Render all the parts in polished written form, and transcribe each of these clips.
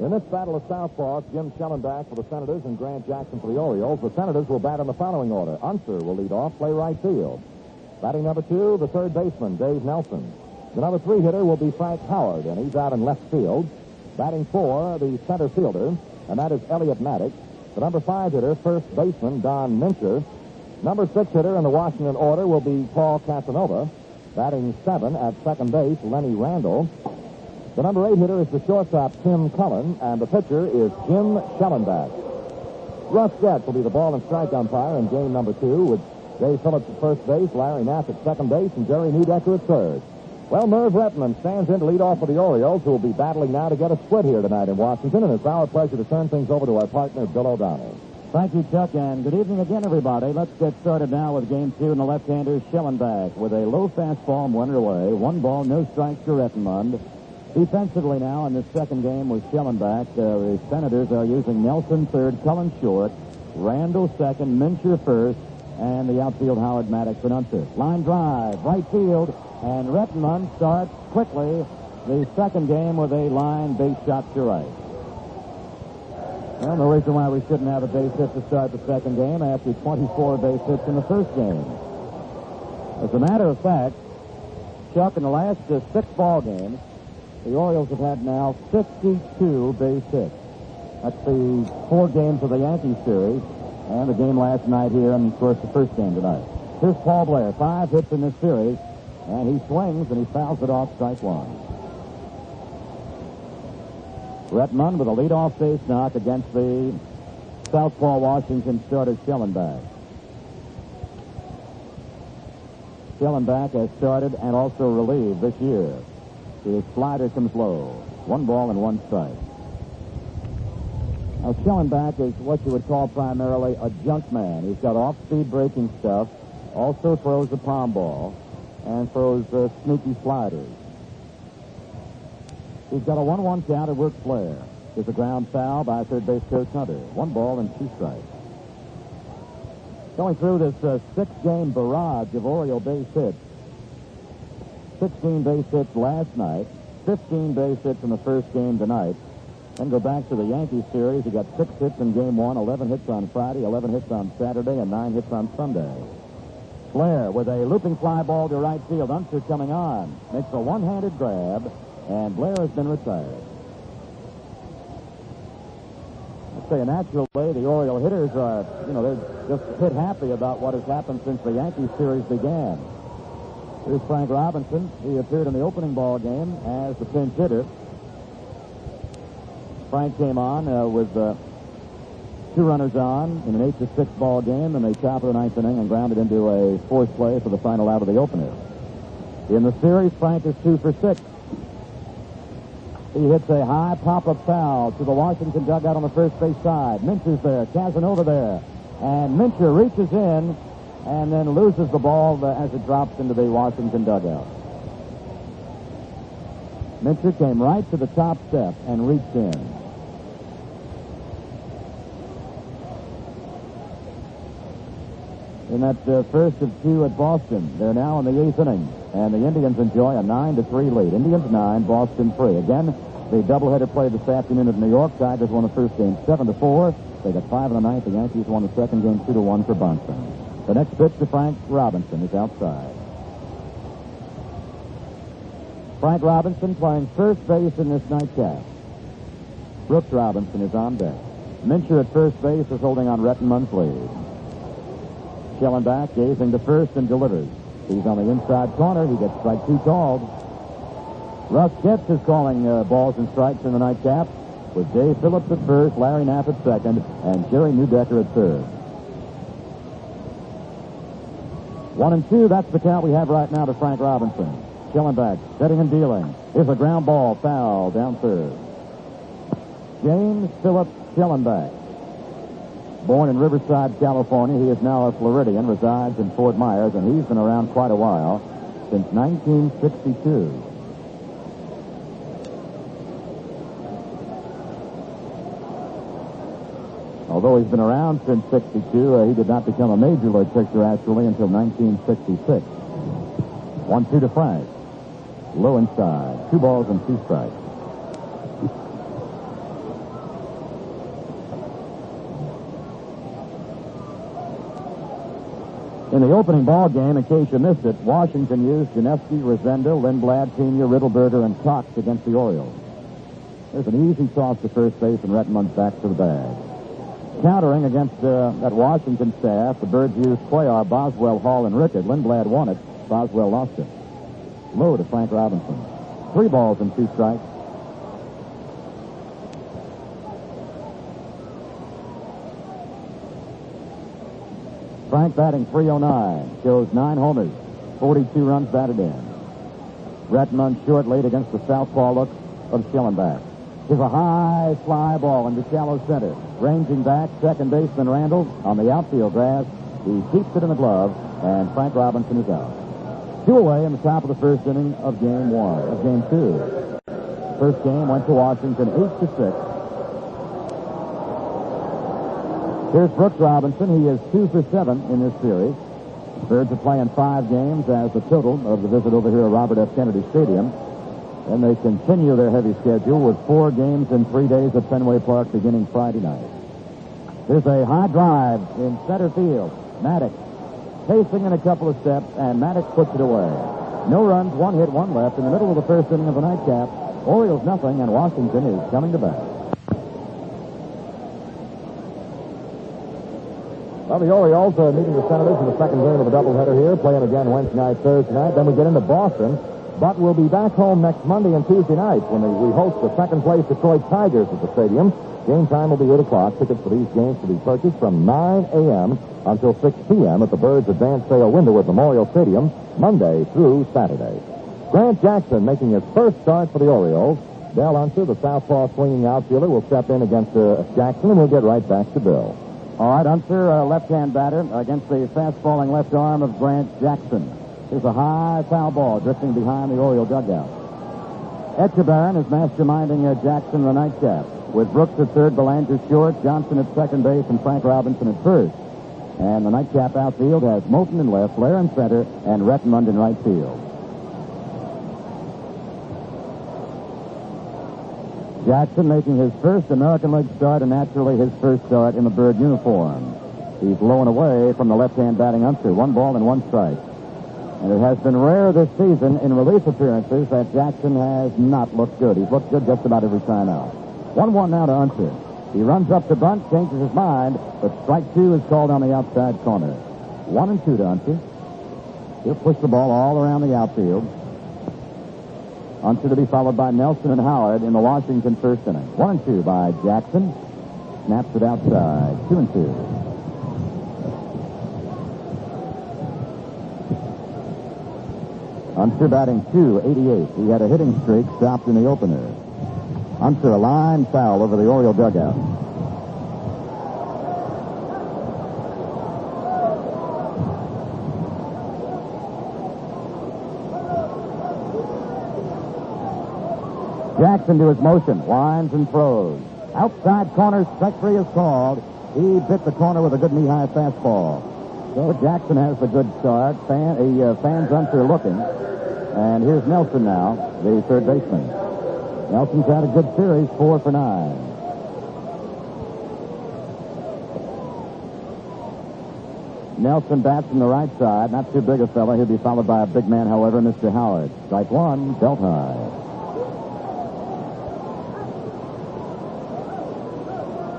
In this battle of southpaws, Jim Shellenback for the Senators and Grant Jackson for the Orioles. The Senators will bat in the following order. Unser will lead off, play right field. Batting number 2, the third baseman, Dave Nelson. The number 3 hitter will be Frank Howard, and he's out in left field. Batting 4, the center fielder, and that is Elliot Maddox. The number 5 hitter, first baseman, Don Mincher. Number 6 hitter in the Washington order will be Paul Casanova. Batting 7 at second base, Lenny Randall. The number 8 hitter is the shortstop, Tim Cullen, and the pitcher is Jim Shellenback. Russ Getz will be the ball and strike umpire in game number 2 with Dave Phillips at first base, Larry Nath at second base, and Jerry Newdecker at third. Well, Merv Rettenman stands in to lead off for the Orioles, who will be battling now to get a split here tonight in Washington, and it's our pleasure to turn things over to our partner, Bill O'Donnell. Thank you, Chuck, and good evening again, everybody. Let's get started now with game 2, and the left-hander, Shellenbach, with a low fastball and 1 away. 1 ball, no strikes to Rettenmund. Defensively now in this second game with Shellenbach, the Senators are using Nelson third, Cullen short, Randall second, Mincher first, and the outfield Howard, Maddox, and Unser. Line drive, right field, and Rettenmund starts quickly the second game with a line base shot to right. Well, no reason why we shouldn't have a base hit to start the second game after 24 base hits in the first game. As a matter of fact, Chuck, in the last 6 ball games, the Orioles have had now 52 base hits. That's the 4 games of the Yankees series and the game last night here, and, of course, the first game tonight. Here's Paul Blair, 5 hits in this series, and he swings and he fouls it off, strike 1. Rettenmund with a leadoff base knock against the southpaw Washington starter Shellenbach. Shellenbach has started and also relieved this year. His slider comes low. 1 ball and 1 strike. Now, Shellenbach is what you would call primarily a junk man. He's got off-speed breaking stuff, also throws a palm ball, and throws sneaky sliders. He's got a 1-1 count at work Blair. There's a ground foul by third base coach Hunter. 1 ball and 2 strikes. Going through this 6-game barrage of Oriole base hits. 16 base hits last night, 15 base hits in the first game tonight. Then go back to the Yankees series. He got 6 hits in game 1, 11 hits on Friday, 11 hits on Saturday, and 9 hits on Sunday. Blair with a looping fly ball to right field. Unser coming on. Makes a one-handed grab, and Blair has been retired. I'd say naturally the Oriole hitters are, they're just hit happy about what has happened since the Yankees series began. Here's Frank Robinson. He appeared in the opening ball game as the pinch hitter. Frank came on with 2 runners on in an 8-6 ball game in the top of the 9th inning and grounded into a fourth play for the final out of the opener. In the series, Frank is 2 for 6. He hits a high pop-up foul to the Washington dugout on the first base side. Mincher's there, Casanova there, and Mincher reaches in and then loses the ball as it drops into the Washington dugout. Mincher came right to the top step and reached in. In that first of 2 at Boston, they're now in the 8th inning, and the Indians enjoy a 9-3 lead. Indians 9, Boston 3. Again, the doubleheader played this afternoon at New York. Tigers won the first game 7-4. They got 5 in the 9th. The Yankees won the second game 2-1 for Bunsen. The next pitch to Frank Robinson is outside. Frank Robinson playing first base in this nightcap. Brooks Robinson is on deck. Mincher at first base is holding on Rettenmund's lead. Shellenbach gazing to first and delivers. He's on the inside corner. He gets strike 2 called. Russ Getz is calling balls and strikes in the nightcap with Dave Phillips at first, Larry Nath at second, and Jerry Newdecker at third. 1-2, that's the count we have right now to Frank Robinson. Shellenbach setting and dealing. Here's a ground ball, foul down third. James Philip Shellenbach. Born in Riverside, California, he is now a Floridian, resides in Fort Myers, and he's been around quite a while, since 1962. Although he's been around since 62, he did not become a major league pitcher, actually, until 1966. 1-2 to Frank. Low inside. 2 balls and 2 strikes. In the opening ball game, in case you missed it, Washington used Janewski, Recheduled, Lindblad, Sr., Riddleberger, and Cox against the Orioles. There's an easy toss to first base, and Rettenmund's back to the bag. Countering against that Washington staff, the Birds used Cuellar, Boswell, Hall, and Rickard. Lindblad won it. Boswell lost it. Low to Frank Robinson. 3 balls and 2 strikes. Frank batting .309, shows 9 homers, 42 runs batted in. Rettenmund short late against the southpaw look of Shellenbach. Here's a high fly ball into shallow center. Ranging back, second baseman Randall on the outfield grass. He keeps it in the glove, and Frank Robinson is out. 2 away in the top of the first inning of game 2. First game went to Washington 8-6. Here's Brooks Robinson. He is 2 for 7 in this series. Birds are playing 5 games as the total of the visit over here at Robert F. Kennedy Stadium. Then they continue their heavy schedule with 4 games in 3 days at Fenway Park beginning Friday night. There's a high drive in center field. Maddox pacing in a couple of steps, and Maddox puts it away. No runs, 1 hit, 1 left in the middle of the first inning of the nightcap. Orioles nothing, and Washington is coming to bat. Well, the Orioles are meeting the Senators in the second game of a doubleheader here, playing again Wednesday night, Thursday night. Then we get into Boston. But we'll be back home next Monday and Tuesday nights when we host the second-place Detroit Tigers at the stadium. Game time will be 8 o'clock. Tickets for these games to be purchased from 9 a.m. until 6 p.m. at the Birds Advance Sale window at Memorial Stadium, Monday through Saturday. Grant Jackson making his first start for the Orioles. Dell Unser, the southpaw swinging outfielder, will step in against Jackson, and we'll get right back to Bill. All right, Unser, left-hand batter against the fast-falling left arm of Grant Jackson. Here's a high foul ball drifting behind the Oriole dugout. Etchebarren is masterminding Jackson in the nightcap, with Brooks at third, Belanger short, Johnson at second base, and Frank Robinson at first. And the nightcap outfield has Moulton in left, Blair in center, and Rettenmund in right field. Jackson making his first American League start, and naturally his first start in the Bird uniform. He's low and away from the left-hand batting Unser. 1 ball and 1 strike. And it has been rare this season in relief appearances that Jackson has not looked good. He's looked good just about every time out. 1-1 now to Unser. He runs up to bunt, changes his mind, but strike 2 is called on the outside corner. 1-2 to Unser. He'll push the ball all around the outfield. Unser to be followed by Nelson and Howard in the Washington first inning. 1-2 by Jackson. Snaps it outside. 2-2. Unser batting .288. He had a hitting streak stopped in the opener. Unser a line foul over the Oriole dugout. Jackson to his motion, winds and throws. Outside corner, strike 3 is called. He bit the corner with a good knee-high fastball. So Jackson has the good start. Fans Unser looking. And here's Nelson now, the third baseman. Nelson's had a good series, 4 for 9. Nelson bats from the right side. Not too big a fella. He'll be followed by a big man, however, Mr. Howard. Strike 1, belt high.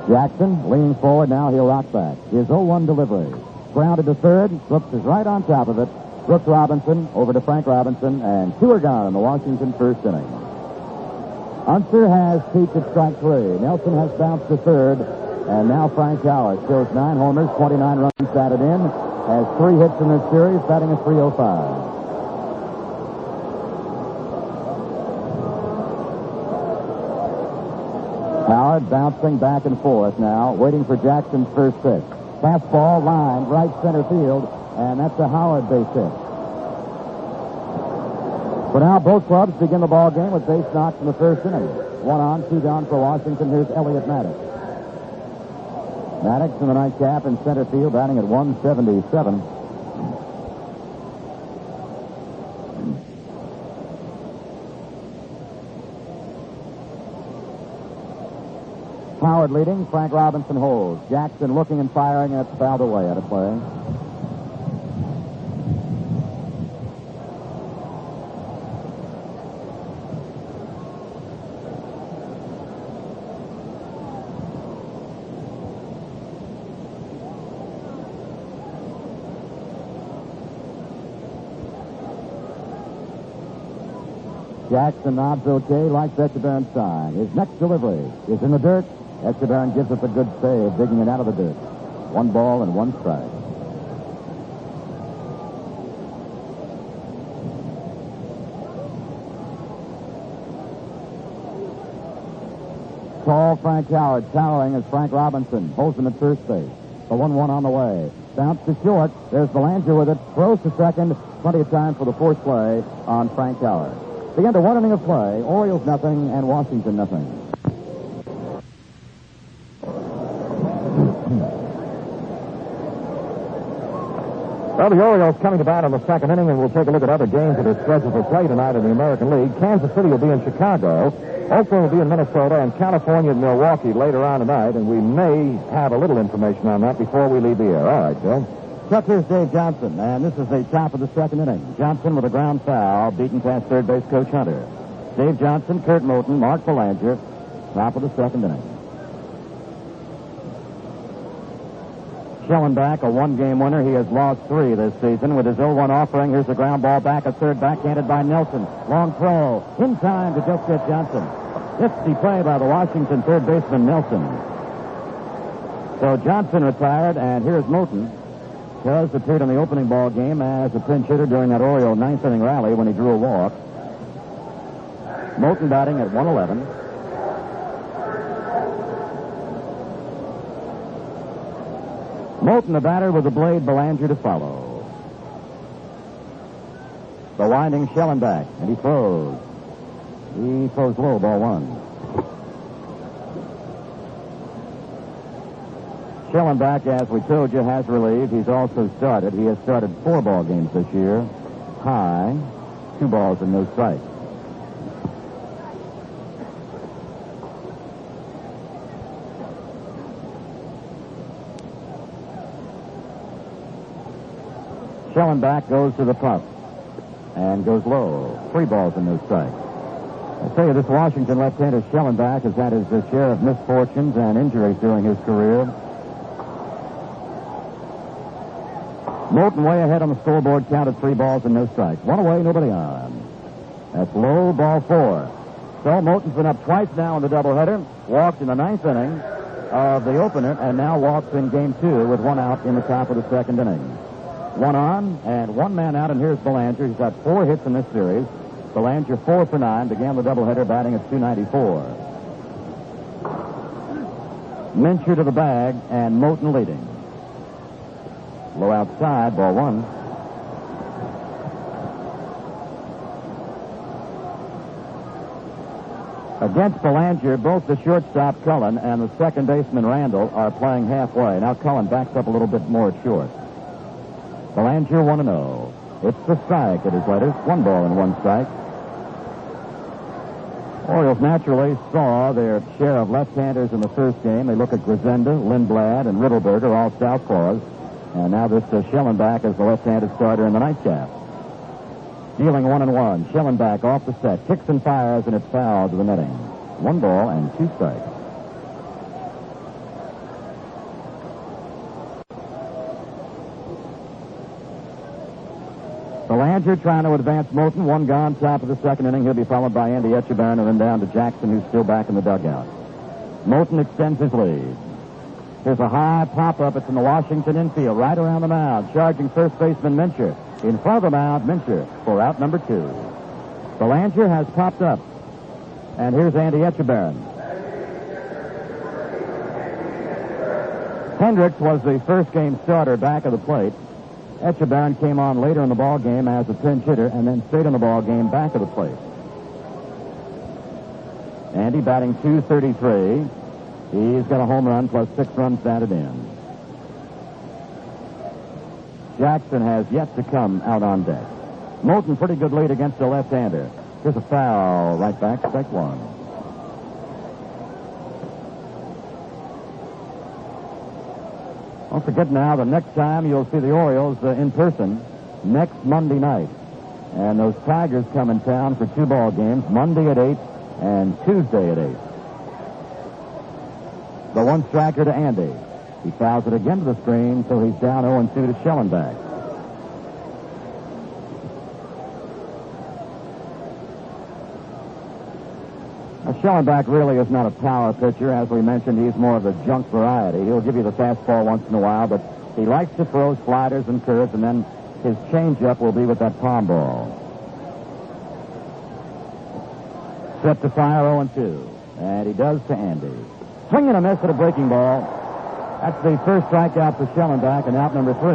Jackson leaning forward. Now he'll rock back. His 0-1 delivery. Grounded to third. Brooks is right on top of it. Brooks Robinson over to Frank Robinson, and 2 are gone in the Washington first inning. Unser has peaked at strike 3. Nelson has bounced to third, and now Frank Howard shows 9 homers, 29 runs batted in, has 3 hits in this series, batting a .305. Howard bouncing back and forth now, waiting for Jackson's first pitch. Fastball line, right center field, and that's a Howard base hit. For now, both clubs begin the ball game with base knocks in the first inning. 1 on, 2 down for Washington. Here's Elliott Maddox. Maddox in the nightcap in center field, batting at .177. Howard leading. Frank Robinson holds. Jackson looking and firing, and it's fouled away out of play. Jackson nods okay, likes Recheduled sign. His next delivery is in the dirt. Recheduled gives us a good save, digging it out of the dirt. 1 ball and 1 strike. Tall Frank Howard towering as Frank Robinson holds him at first base. The 1-1 on the way. Bounce to short. There's Belanger with it. Throws to second. Plenty of time for the fourth play on Frank Howard. The end of 1 inning of play. Orioles nothing and Washington nothing. Well, the Orioles coming to bat in the second inning, and we'll take a look at other games that are scheduled for play tonight in the American League. Kansas City will be in Chicago. Oakland will be in Minnesota, and California and Milwaukee later on tonight, and we may have a little information on that before we leave the air. All right, Joe. Catcher's Dave Johnson, and this is the top of the second inning. Johnson with a ground foul, beaten past third base coach Hunter. Dave Johnson, Kurt Moulton, Mark Belanger, top of the second inning. Shellenbach, a 1-game winner. He has lost 3 this season with his 0-1 offering. Here's a ground ball back at third, backhanded by Nelson. Long throw, in time to just get Johnson. Nifty play by the Washington third baseman Nelson. So Johnson retired, and here's Moulton. Does appeared in the opening ball game as a pinch hitter during that Oriole 9th inning rally when he drew a walk. Moulton batting at 111. Moulton, the batter, with a blade, Belanger to follow. The winding Shellenbach, and he throws. He throws low, ball 1. Shellenbach, as we told you, has relieved. He's also started. He has started 4 ball games this year. High, 2 balls and no strikes. Shellenbach goes to the puff and goes low. 3 balls and no strikes. I tell you, this Washington left-hander Shellenbach has had his share of misfortunes and injuries during his career. Moulton way ahead on the scoreboard, count at 3 balls and no strikes. 1 away, nobody on. That's low, ball 4. So Moulton's been up twice now in the doubleheader. Walked in the 9th inning of the opener, and now walks in game 2 with 1 out in the top of the second inning. 1 on and 1 man out, and here's Belanger. He's got 4 hits in this series. Belanger 4 for 9, began the doubleheader batting at .294. Mincher to the bag, and Moulton leading. Low outside, ball 1. Against Belanger, both the shortstop Cullen and the second baseman Randall are playing halfway. Now Cullen backs up a little bit more at short. Belanger 1-0. It's the strike at his letters. 1 ball and 1 strike. Orioles naturally saw their share of left-handers in the first game. They look at Grisenda, Lindblad, and Riddleberger, all southpaws. And now this Shellenbach is the left-handed starter in the nightcap. Dealing 1-1. Shellenbach off the set. Kicks and fires, and it's foul to the netting. 1 ball and 2 strikes. Belanger trying to advance Moulton. 1 gone, top of the second inning. He'll be followed by Andy Etchebarren, and then down to Jackson, who's still back in the dugout. Moulton extends his lead. There's a high pop-up. It's in the Washington infield, right around the mound. Charging first baseman Mincher. In front of the mound, Mincher for out number 2. Belanger has popped up. And here's Andy Etchebarren. Hendricks was the first game starter back of the plate. Etchebarren came on later in the ball game as a pinch hitter and then stayed in the ball game back of the plate. Andy batting .233. He's got a home run plus 6 runs batted in. Jackson has yet to come out on deck. Moulton pretty good lead against the left-hander. Here's a foul right back, strike 1. Don't forget now, the next time you'll see the Orioles in person, next Monday night. And those Tigers come in town for 2 ball games, Monday at 8 and Tuesday at 8. The 1 striker to Andy. He fouls it again to the screen, so he's down 0-2 to Shellenbach. Shellenbach really is not a power pitcher. As we mentioned, he's more of the junk variety. He'll give you the fastball once in a while, but he likes to throw sliders and curves, and then his changeup will be with that palm ball. Set to fire 0-2. And he does to Andy. Swing and a miss at a breaking ball. That's the first strikeout for Shellenbach, and out number 3.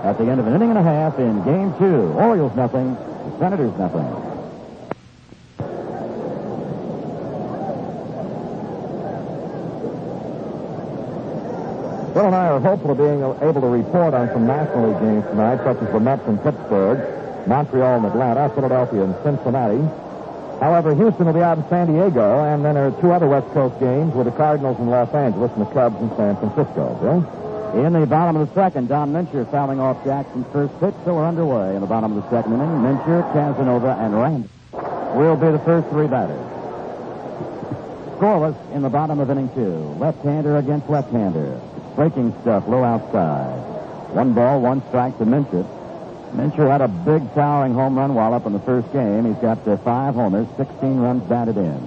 At the end of an inning and a half in Game 2. Orioles nothing, the Senators nothing. Bill and I are hopeful of being able to report on some National League games tonight, such as the Mets in Pittsburgh, Montreal and Atlanta, Philadelphia and Cincinnati. However, Houston will be out in San Diego, and then there are 2 other West Coast games with the Cardinals in Los Angeles and the Cubs in San Francisco. Bill? In the bottom of the second, Don Mincher fouling off Jackson's first pitch, so we're underway in the bottom of the second inning. Mincher, Casanova, and Randall will be the first 3 batters. Scoreless in the bottom of inning 2. Left-hander against left-hander. Breaking stuff, low outside. 1 ball, 1 strike to Mincher. Mincher had a big towering home run while up in the first game. He's got 5 homers, 16 runs batted in.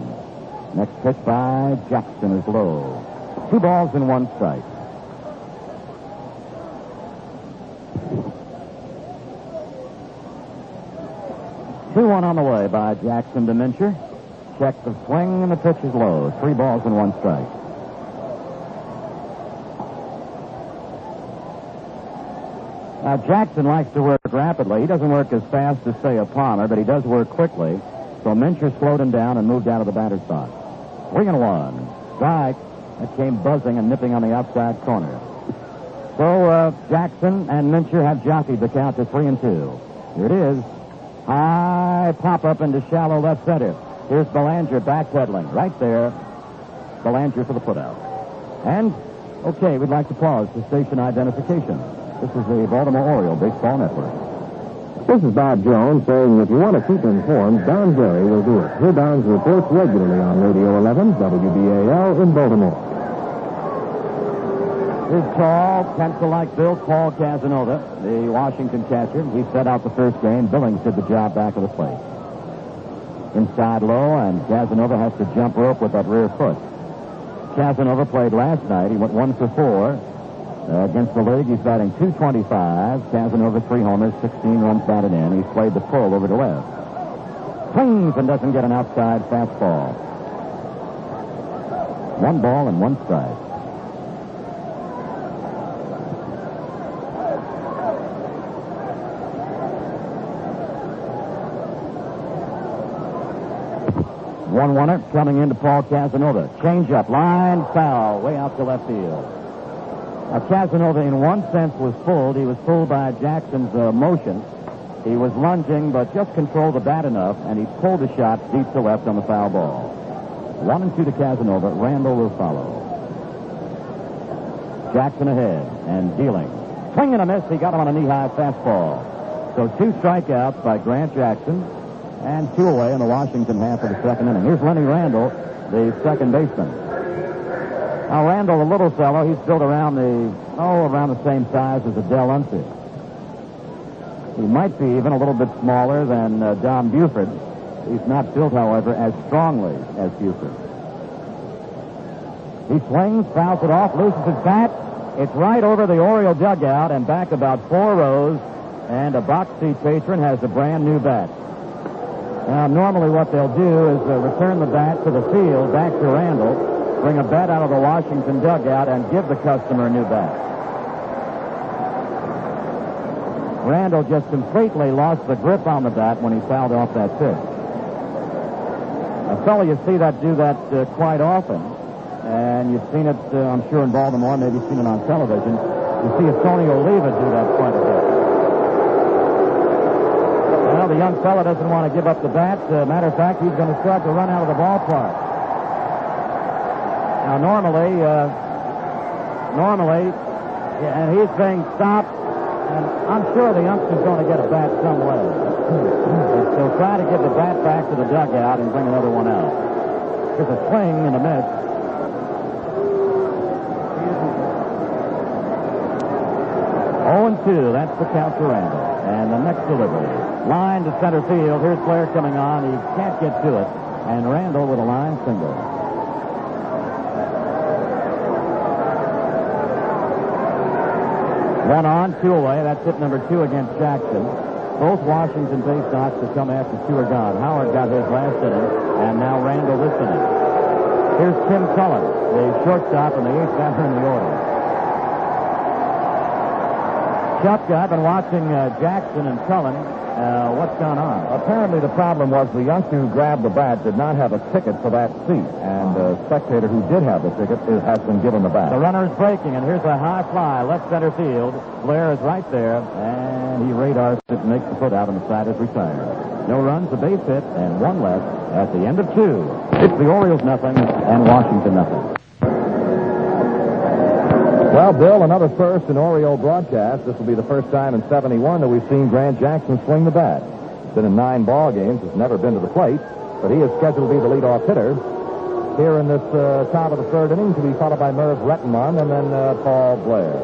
Next pitch by Jackson is low. 2 balls and 1 strike. Two one on the way by Jackson to Mincher. Check the swing and the pitch is low. 3 balls and 1 strike. Now, Jackson likes to work rapidly. He doesn't work as fast as, say, a Palmer, but he does work quickly. So Mincher slowed him down and moved out of the batter's box. 3-1. Strike. That came buzzing and nipping on the outside corner. So Jackson and Mincher have jockeyed the count to 3-2. Here it is. High pop-up into shallow left center. Here's Belanger backpedaling. Right there. Belanger for the putout. And, okay, we'd like to pause for station identification. This is the Baltimore Oriole Baseball Network. This is Bob Jones saying if you want to keep informed, Don Gary will do it. Here Don's reports regularly on Radio 11, WBAL in Baltimore. Here's tall, pencil-like built Paul Casanova, the Washington catcher. He set out the first game. Billings did the job back of the plate. Inside low, and Casanova has to jump rope with that rear foot. Casanova played last night. He went 1 for 4. Against the league, he's batting .225. Casanova 3 homers, 16 runs batted in. He's played the pull over to left. Swings and doesn't get an outside fastball. 1 ball and 1 strike. One-runner coming into Paul Casanova. Change-up, line, foul, way out to left field. Now, Casanova, in one sense, was fooled. He was fooled by Jackson's motion. He was lunging, but just controlled the bat enough, and he pulled a shot deep to left on the foul ball. 1-2 to Casanova. Randall will follow. Jackson ahead and dealing. Swing and a miss. He got him on a knee-high fastball. So 2 strikeouts by Grant Jackson, and 2 away in the Washington half of the second inning. Here's Lenny Randall, the second baseman. Now, Randall, a little fellow, he's built around the same size as Adele Unser. He might be even a little bit smaller than Don Buford. He's not built, however, as strongly as Buford. He swings, fouls it off, loses his bat. It's right over the Oriole dugout and back about 4 rows, and a box seat patron has a brand new bat. Now, normally what they'll do is return the bat to the field, back to Randall, bring a bat out of the Washington dugout, and give the customer a new bat. Randall just completely lost the grip on the bat when he fouled off that pitch. A fellow, you see that do that quite often, and you've seen it, I'm sure, in Baltimore, maybe you've seen it on television. You see Tony Oliva do that quite a bit. Well, the young fellow doesn't want to give up the bat. Matter of fact, he's going to start to run out of the ballpark. Now, normally, and he's saying stop, and I'm sure the youngster's going to get a bat somewhere. So try to get the bat back to the dugout and bring another one out. There's a swing and a miss. 0-2, that's the count to Randall. And the next delivery. Line to center field. Here's Blair coming on. He can't get to it. and Randall with a line single. One on, two away. That's hit number 2 against Jackson. Both Washington base knocks have come after 2 are gone. Howard got his last inning, and now Randall this inning. Here's Tim Cullen, the shortstop and the 8th batter in the order. Chuck, I've been watching Jackson and Cullen. What's gone on? Apparently the problem was the youngster who grabbed the bat did not have a ticket for that seat, and the spectator who did have the ticket has been given the bat. The runner is breaking, and here's a high fly, left center field. Blair is right there, and he radars it and makes the put out, and the side is retired. No runs, a base hit, and 1 left at the end of 2. It's the Orioles nothing, and Washington nothing. Well, Bill, another first in Oriole broadcast. This will be the first time in 71 that we've seen Grant Jackson swing the bat. He's been in 9 ball games, has never been to the plate, but he is scheduled to be the leadoff hitter here in this top of the 3rd inning, to be followed by Merv Rettenmund and then Paul Blair.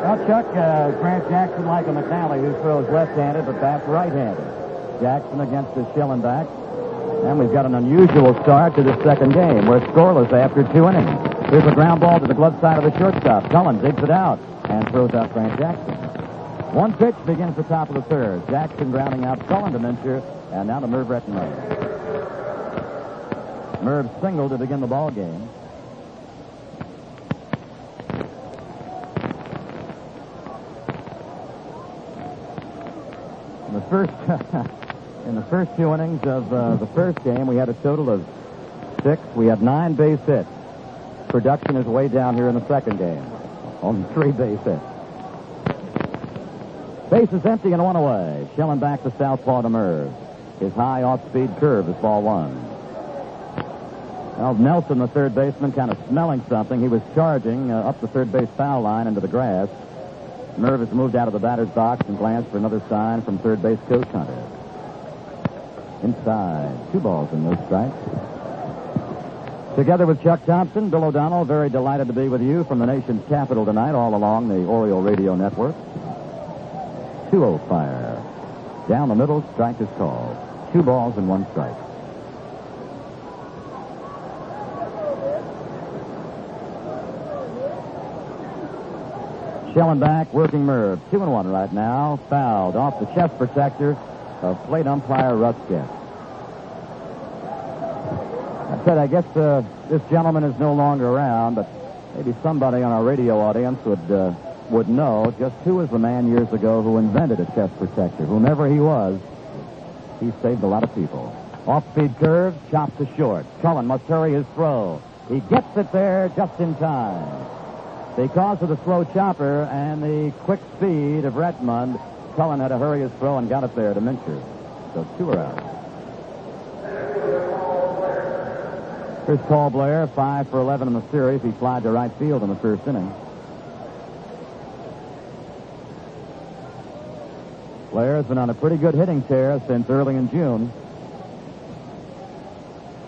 Well, Chuck, Grant Jackson, like a McNally, who throws left-handed but bats right-handed. Jackson against the Shellenbach. And we've got an unusual start to the 2nd game. We're scoreless after 2 innings. Here's a ground ball to the glove side of the shortstop. Cullen digs it out and throws out Grant Jackson. 1 pitch begins the top of the 3rd. Jackson grounding out Cullen to Mincher, and now to Merv Rettenmund. Merv singled to begin the ball game. In the first 2 innings of the first game, we had a total of 6. We had 9 base hits. Production is way down here in the 2nd game. Only 3 base hits. Base is empty and 1 away. Shellenbach to southpaw to Merv. His high off-speed curve is ball 1. Well, Nelson, the 3rd baseman, kind of smelling something. He was charging up the 3rd base foul line into the grass. Merv has moved out of the batter's box and glanced for another sign from 3rd base coach Hunter. Inside, 2 balls and no strikes. Together with Chuck Thompson, Bill O'Donnell, very delighted to be with you from the nation's capital tonight, all along the Oriole Radio Network. 2-0 fire. Down the middle, strike is called. 2 balls and 1 strike. Shellenbach working Merv. 2-1 right now. Fouled off the chest protector of plate umpire Russ Guest. I said, I guess this gentleman is no longer around, but maybe somebody on our radio audience would know just who was the man years ago who invented a chest protector. Whomever he was, he saved a lot of people. Off-speed curve, chopped to short. Cullen must hurry his throw. He gets it there just in time. Because of the slow chopper and the quick speed of Rettenmund, Cullen had to hurry his throw and got it there to Mincher. So 2 are out. Here's Paul Blair, 5 for 11 in the series. He flied to right field in the 1st inning. Blair has been on a pretty good hitting tear since early in June.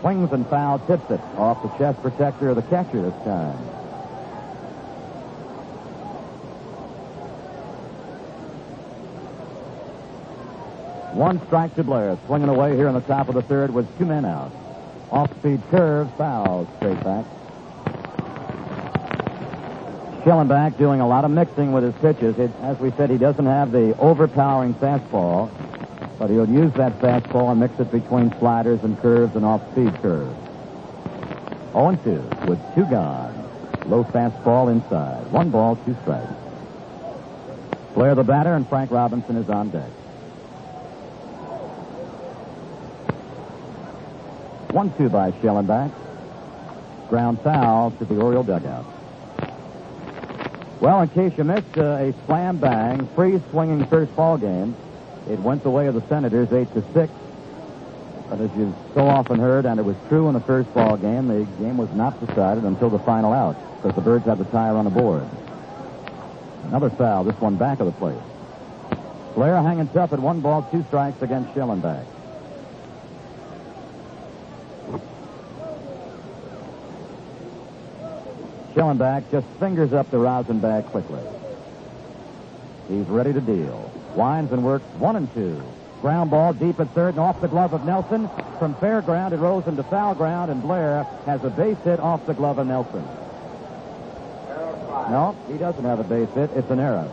Swings and foul, tips it off the chest protector of the catcher this time. One strike to Blair. Swinging away here in the top of the 3rd with 2 men out. Off-speed curve, foul, straight back. Shellenbach doing a lot of mixing with his pitches. As we said, he doesn't have the overpowering fastball, but he'll use that fastball and mix it between sliders and curves and off-speed curves. 0-2 with 2 gone. Low fastball inside. 1 ball, 2 strikes. Blair the batter, and Frank Robinson is on deck. 1-2 by Shellenbach. Ground foul to the Oriole dugout. Well, in case you missed a slam bang, free swinging first ball game, it went the way of the Senators 8-6. But as you've so often heard, and it was true in the first ball game, the game was not decided until the final out because the Birds had the tie on the board. Another foul, this one back of the plate. Blair hanging tough at 1 ball, 2 strikes against Shellenbach. Shellenbach just fingers up the Rosenbach quickly. He's ready to deal. Winds and works 1-2. Ground ball deep at third and off the glove of Nelson. From fair ground, it rolls into foul ground, and Blair has a base hit off the glove of Nelson. No, he doesn't have a base hit. It's an error.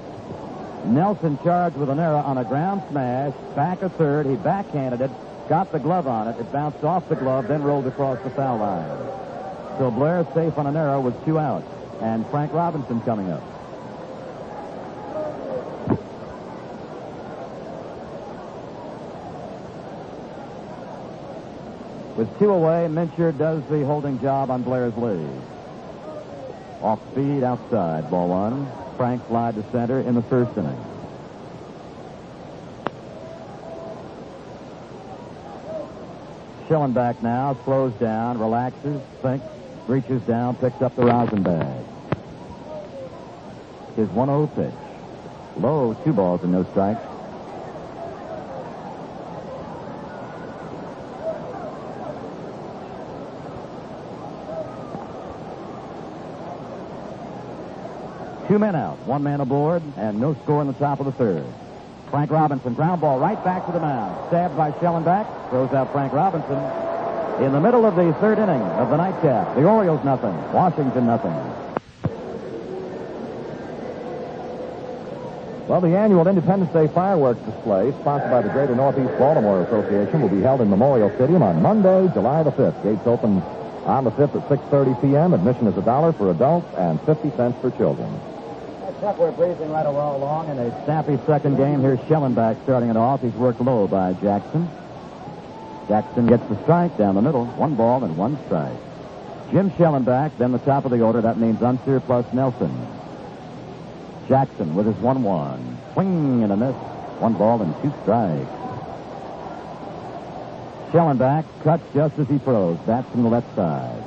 Nelson charged with an error on a ground smash, back of third. He backhanded it, got the glove on it. It bounced off the glove, then rolled across the foul line. So Blair safe on an error with 2 outs. And Frank Robinson coming up. With 2 away, Mincher does the holding job on Blair's lead. Off speed outside, ball 1. Frank fly to center in the first inning. Shellenbach now slows down, relaxes, thinks, reaches down, picks up the rosin bag. His 1-0 pitch. Low, 2 balls and no strikes. Two men out, 1 man aboard, and no score in the top of the third. Frank Robinson, ground ball right back to the mound. Stabbed by Shellenbach, throws out Frank Robinson. In the middle of the third inning of the nightcap, the Orioles nothing, Washington nothing. Well, the annual Independence Day fireworks display, sponsored by the Greater Northeast Baltimore Association, will be held in Memorial Stadium on Monday, July the 5th. Gates open on the 5th at 6:30 p.m. Admission is $1 for adults and 50 cents for children. We're breezing right along in a snappy second game. Here's Shellenbach starting it off. He's worked low by Jackson. Jackson gets the strike down the middle. 1 ball and 1 strike. Jim Shellenbach, then the top of the order. That means Unser plus Nelson. Jackson with his 1-1. Swing and a miss. 1 ball and 2 strikes. Shellenbach cuts just as he throws. Bats from the left side.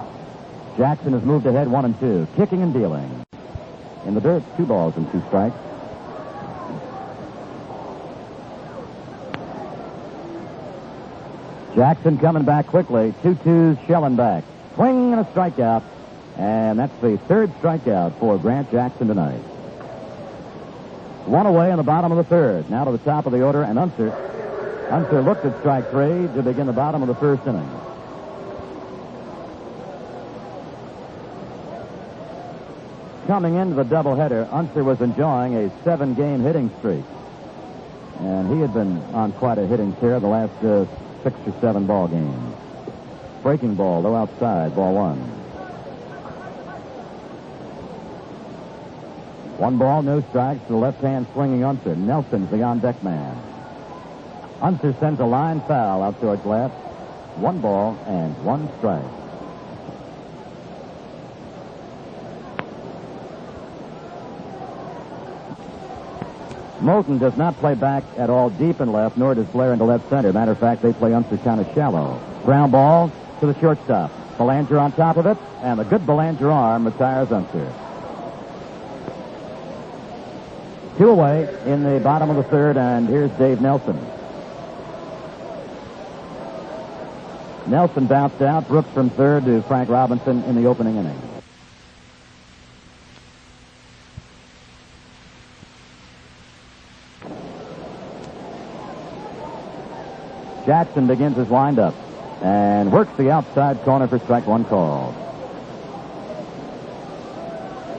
Jackson has moved ahead 1-2. Kicking and dealing. In the dirt, 2 balls and 2 strikes. Jackson coming back quickly. 2-2 Shellenbach. Swing and a strikeout. And that's the 3rd strikeout for Grant Jackson tonight. 1 away in the bottom of the 3rd. Now to the top of the order, and Unser. Unser looked at strike 3 to begin the bottom of the 1st inning. Coming into the doubleheader, Unser was enjoying a 7-game hitting streak. And he had been on quite a hitting tear the last 6 or 7 ball games. Breaking ball, though outside, ball 1. 1 ball, no strikes to the left-hand swinging Unser. Nelson's the on-deck man. Unser sends a line foul out towards left. 1 ball and 1 strike. Moulton does not play back at all deep in left, nor does Blair into left center. Matter of fact, they play Unser kind of shallow. Ground ball to the shortstop. Belanger on top of it, and the good Belanger arm retires Unser. 2 away in the bottom of the 3rd, and here's Dave Nelson. Nelson bounced out. Brooks from 3rd to Frank Robinson in the opening inning. Jackson begins his windup and works the outside corner for strike 1 call.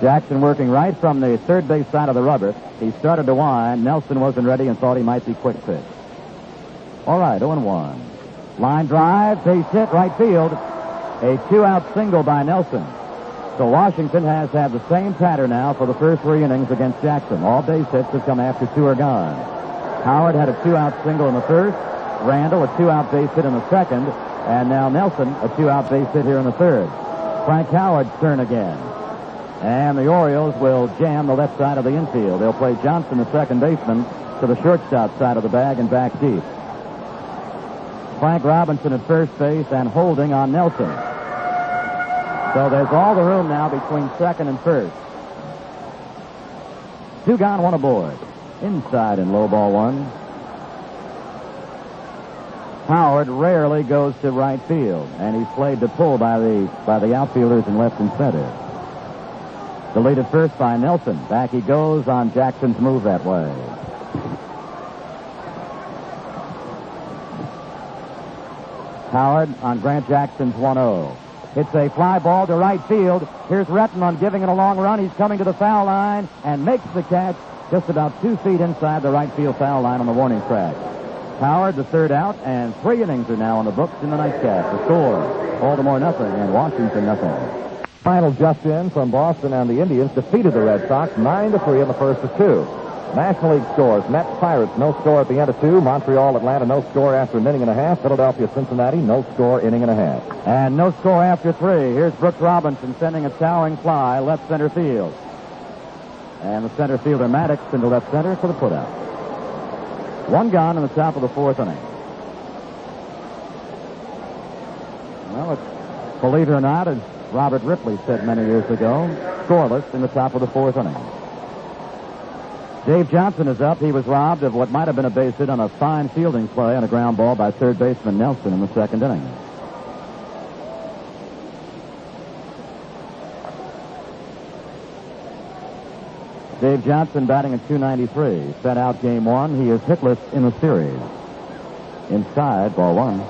Jackson working right from the 3rd base side of the rubber. He started to wind. Nelson wasn't ready and thought he might be quick pitch. All right, 0-1. Line drive, base hit, right field. A 2-out single by Nelson. So Washington has had the same pattern now for the first 3 innings against Jackson. All base hits have come after 2 are gone. Howard had a 2-out single in the 1st. Randall, a 2-out base hit in the 2nd. And now Nelson, a 2-out base hit here in the 3rd. Frank Howard's turn again. And the Orioles will jam the left side of the infield. They'll play Johnson, the second baseman, to the shortstop side of the bag and back deep. Frank Robinson at first base and holding on Nelson. So there's all the room now between 2nd and 1st. 2 gone, 1 aboard. Inside in low ball 1. Howard rarely goes to right field, and he's played to pull by the outfielders in left and center. Deleted first by Nelson. Back he goes on Jackson's move that way. Howard on Grant Jackson's 1-0. It's a fly ball to right field. Here's Recheduled giving it a long run. He's coming to the foul line and makes the catch just about 2 feet inside the right field foul line on the warning track. Howard, the third out, and 3 innings are now on the books in the nightcap. The score, Baltimore nothing and Washington nothing. Final just in from Boston, and the Indians defeated the Red Sox 9-3 in the first of 2. National League scores: Mets, Pirates, no score at the end of 2. Montreal, Atlanta, no score after an inning and a half. Philadelphia, Cincinnati, no score, inning and a half. And no score after 3. Here's Brooks Robinson sending a towering fly left center field. And the center fielder Maddox into left center for the putout. 1 gone in the top of the 4th inning. Well, it's, believe it or not, as Robert Ripley said many years ago, scoreless in the top of the 4th inning. Dave Johnson is up. He was robbed of what might have been a base hit on a fine fielding play on a ground ball by third baseman Nelson in the 2nd inning. Dave Johnson batting at .293. Sent out game 1. He is hitless in the series. Inside, ball 1.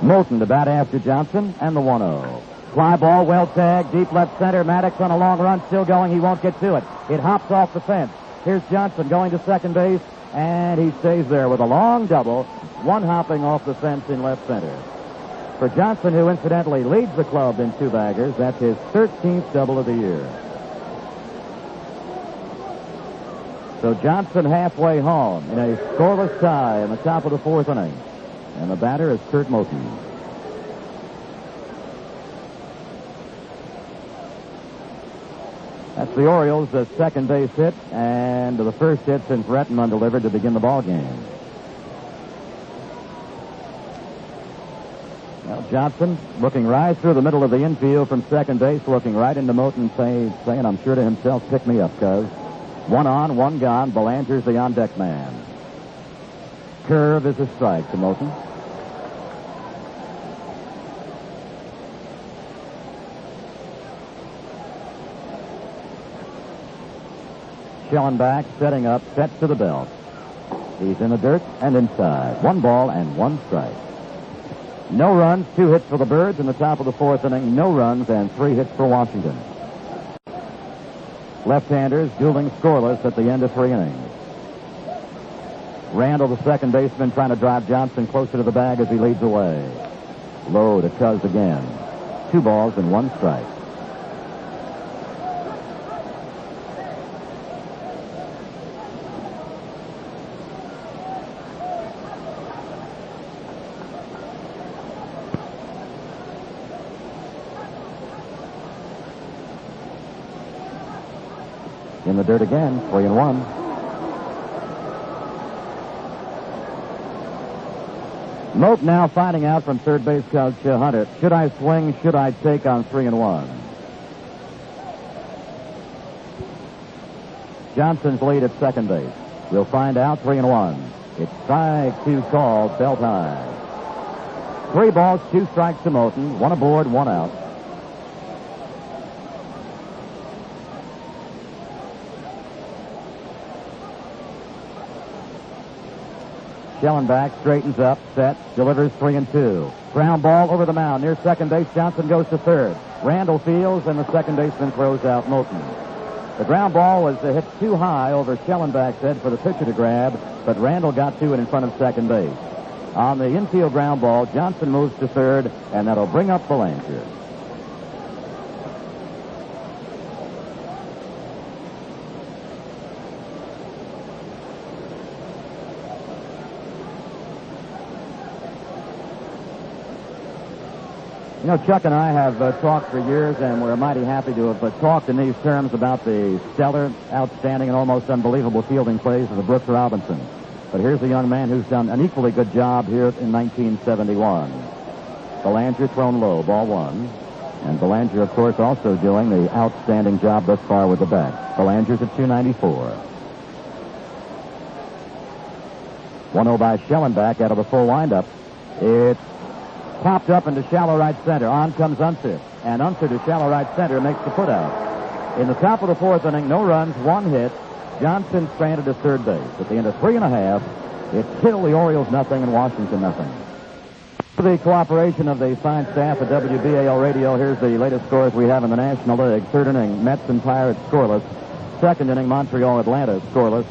Moulton to bat after Johnson, and the 1-0. Fly ball, well tagged, deep left center. Maddox on a long run, still going. He won't get to it. It hops off the fence. Here's Johnson going to second base, and he stays there with a long double, 1 hopping off the fence in left center. For Johnson, who incidentally leads the club in 2-baggers, that's his 13th double of the year. So Johnson halfway home in a scoreless tie in the top of the 4th inning. And the batter is Curt Moulton. That's the Orioles' second base hit, and the first hit since Recheduled delivered to begin the ball game. Well, Johnson looking right through the middle of the infield from second base, looking right into Moulton, saying, I'm sure to himself, pick me up, cuz. 1 on, 1 gone. Belanger's the on-deck man. Curve is a strike to Moulton. Shellenbach setting up, sets to the belt. He's in the dirt and inside. 1 ball and 1 strike. No runs, 2 hits for the Birds in the top of the 4th inning. No runs and 3 hits for Washington. Left-handers dueling scoreless at the end of 3 innings. Randall, the second baseman, trying to drive Johnson closer to the bag as he leads away. Low to Cuz again. 2 balls and 1 strike. In the dirt again, 3-1. Moat now finding out from third base coach Hunter. Should I swing? Should I take on 3-1? Johnson's lead at second base. We'll find out. 3-1. It's strike 2 called, belt high. 3 balls, 2 strikes to Moulton. 1 aboard, 1 out. Shellenbach straightens up, sets, delivers 3-2. Ground ball over the mound near second base. Johnson goes to third. Randall fields, and the second baseman throws out Moulton. The ground ball was hit too high over Shellenbach's head for the pitcher to grab, but Randall got to it in front of second base. On the infield ground ball, Johnson moves to third, and that'll bring up Belanger. You know, Chuck and I have talked for years, and we're mighty happy to have talked in these terms about the stellar, outstanding, and almost unbelievable fielding plays of the Brooks Robinson. But here's a young man who's done an equally good job here in 1971. Belanger thrown low, ball 1. And Belanger, of course, also doing the outstanding job thus far with the bat. Belanger's at 294. 1-0 by Shellenbach out of the full windup. It's popped up into shallow right center. On comes Unser. And Unser to shallow right center makes the putout. In the top of the 4th inning, no runs, 1 hit. Johnson stranded at third base. At the end of 3.5, it's still the Orioles nothing and Washington nothing. For the cooperation of the fine staff at WBAL Radio, here's the latest scores we have in the National League. Third inning, Mets and Pirates scoreless. Second inning, Montreal, Atlanta scoreless.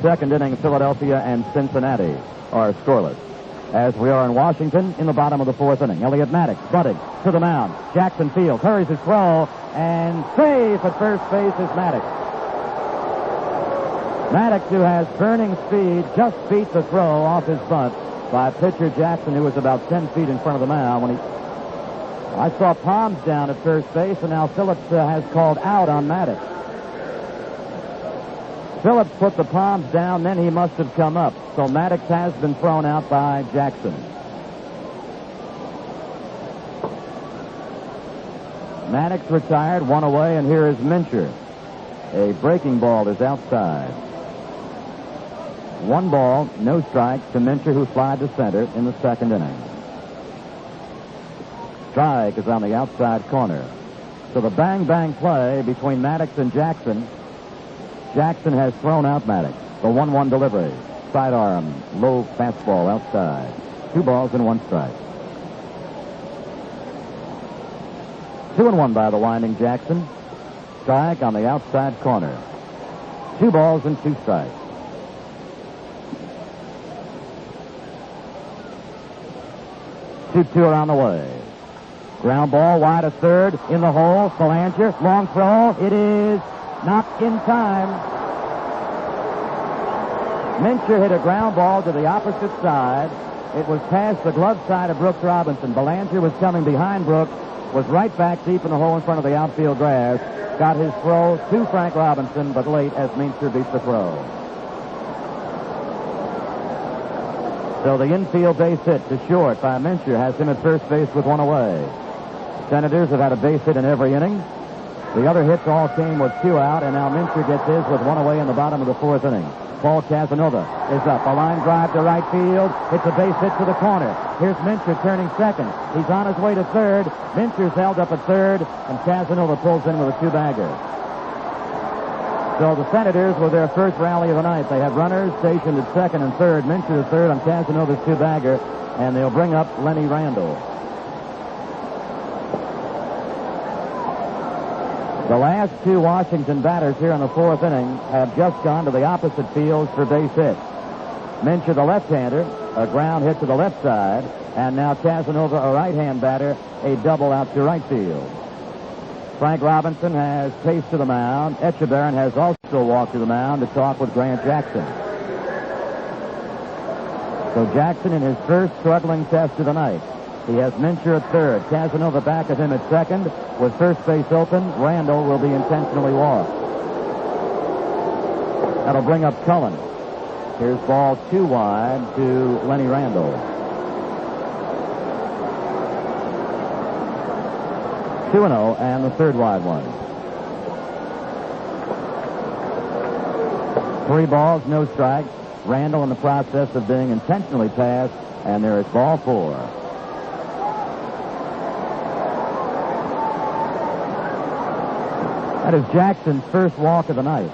Second inning, Philadelphia and Cincinnati are scoreless. As we are in Washington in the bottom of the fourth inning. Elliott Maddox bunting to the mound. Jackson fields, hurries his throw, and safe at first base is Maddox. Maddox, who has burning speed, just beat the throw off his bunt by pitcher Jackson, who was about 10 feet in front of the mound. I saw Palms down at first base, and now Phillips has called out on Maddox. Phillips put the Palms down, then he must have come up. So Maddox has been thrown out by Jackson. Maddox retired, one away, and here is Mincher. A breaking ball is outside. 1 ball, no strikes to Mincher, who flied to center in the second inning. Strike is on the outside corner. So the bang-bang play between Maddox and Jackson. Jackson has thrown out Maddox. The 1-1 delivery. Sidearm, low fastball outside. 2 balls and 1 strike. 2-1 by the winding Jackson. Strike on the outside corner. 2 balls and 2 strikes. 2-2 are on the way. Ground ball wide of third, in the hole. Belanger, long throw. It is not in time. Mincher hit a ground ball to the opposite side. It was past the glove side of Brooks Robinson. Belanger was coming behind Brooks, was right back deep in the hole in front of the outfield grass. Got his throw to Frank Robinson, but late as Mincher beat the throw. So the infield base hit to short by Mincher has him at first base with 1 away. The Senators have had a base hit in every inning. The other hits all came with 2 out, and now Mincher gets his with 1 away in the bottom of the fourth inning. Paul Casanova is up. A line drive to right field. It's a base hit to the corner. Here's Mincher turning second. He's on his way to third. Mincher's held up at third, and Casanova pulls in with a 2-bagger. So the Senators, with their first rally of the night, they have runners stationed at second and third. Mincher at third on Casanova's 2-bagger, and they'll bring up Lenny Randall. The last 2 Washington batters here in the fourth inning have just gone to the opposite fields for base hits. Mincher, the left-hander, a ground hit to the left side, and now Casanova, a right-hand batter, a double out to right field. Frank Robinson has paced to the mound. Echeverren has also walked to the mound to talk with Grant Jackson. So Jackson in his first struggling test of the night. He has Mincher at third. Casanova back at him at second. With first base open, Randall will be intentionally walked. That'll bring up Cullen. Here's ball 2 wide to Lenny Randall. 2-0, and the third wide one. 3 balls, no strikes. Randall in the process of being intentionally passed, and there is ball 4. That is Jackson's first walk of the night.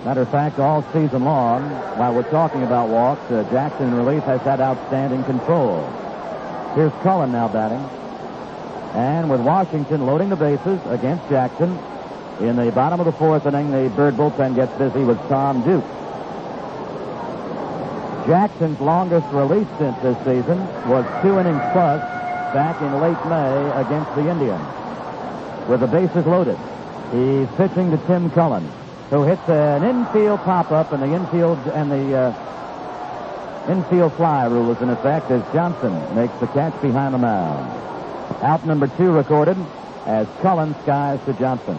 Matter of fact, all season long, while we're talking about walks, Jackson in relief has had outstanding control. Here's Cullen now batting. And with Washington loading the bases against Jackson, in the bottom of the fourth inning, the Bird bullpen gets busy with Tom Duke. Jackson's longest relief stint this season was 2 innings plus back in late May against the Indians. With the bases loaded, he's pitching to Tim Cullen, who hits an infield pop-up, and the infield fly rule is in effect as Johnson makes the catch behind the mound. Out number 2 recorded as Cullen skies to Johnson.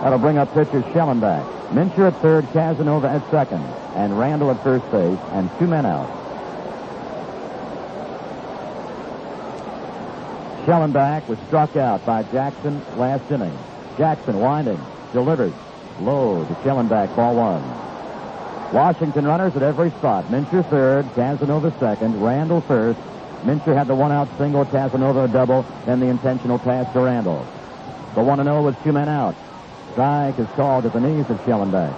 That'll bring up pitcher Shellenbach. Mincher at third, Casanova at second, and Randall at first base, and 2 men out. Shellenbach was struck out by Jackson last inning. Jackson winding, delivers, low to Shellenbach, ball 1. Washington runners at every spot. Mincher third, Casanova second, Randall first. Mincher had the 1-out single, Casanova a double, then the intentional pass to Randall. The 1-0 with 2 men out. Strike is called at the knees of Shellenbach.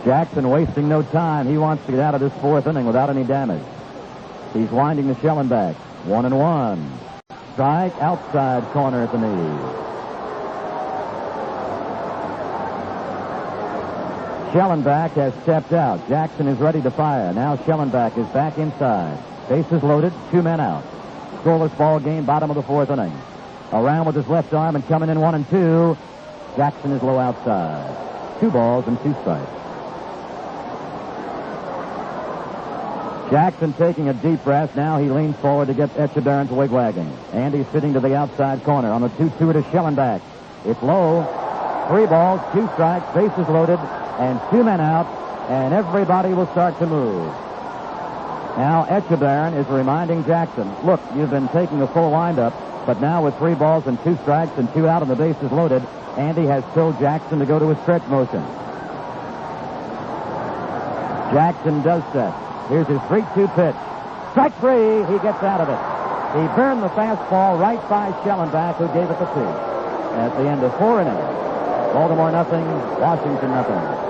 Jackson wasting no time. He wants to get out of this fourth inning without any damage. He's winding to Shellenbach. 1-1. Strike outside corner at the knees. Shellenbach has stepped out. Jackson is ready to fire. Now Shellenbach is back inside. Bases loaded, 2 men out. Scoreless ball game, bottom of the fourth inning. Around with his left arm and coming in 1-2. Jackson is low outside. 2 balls and 2 strikes. Jackson taking a deep breath. Now he leans forward to get Echebarren's wig wagging. Andy's sitting to the outside corner on the 2-2 to Shellenbach. It's low. 3 balls, 2 strikes, bases loaded, and 2 men out, and everybody will start to move. Now Echebarren is reminding Jackson, look, you've been taking a full windup, but now with 3 balls and 2 strikes and 2 out and the bases loaded, Andy has told Jackson to go to a stretch motion. Jackson does set. Here's his 3-2 pitch. Strike 3. He gets out of it. He burned the fastball right by Shellenbach, who gave it the peak. At the end of 4 innings, Baltimore nothing, Washington nothing.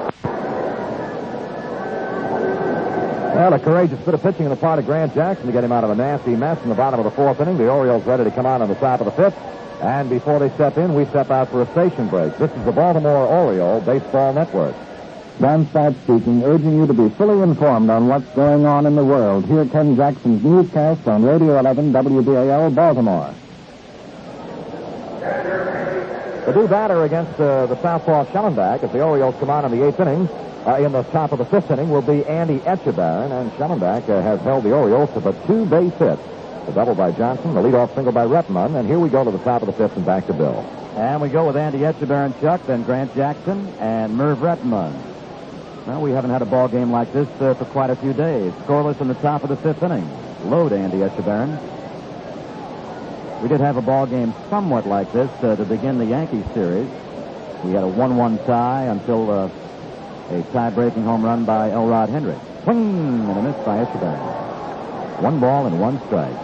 Well, a courageous bit of pitching on the part of Grant Jackson to get him out of a nasty mess in the bottom of the 4th inning. The Orioles ready to come on the top of the 5th. And before they step in, we step out for a station break. This is the Baltimore Oriole Baseball Network. Dan Spatz speaking, urging you to be fully informed on what's going on in the world. Hear Ken Jackson's newscast on Radio 11 WBAL, Baltimore. The new batter against the southpaw Shellenbach, as the Orioles come on in the 8th inning, in the top of the 5th inning, will be Andy Echebarren, and Shellenbach has held the Orioles to but 2 base hits. The double by Johnson, the leadoff single by Retman, and here we go to the top of the 5th and back to Bill. And we go with Andy Echebarren, Chuck, then Grant Jackson, and Merv Retman. Well, we haven't had a ball game like this for quite a few days. Scoreless in the top of the 5th inning. Low to Andy Echebarren. We did have a ball game somewhat like this to begin the Yankees series. We had a 1-1 tie until a tie-breaking home run by Elrod Hendricks. Swing and a miss by Echebarren. 1 ball and 1 strike.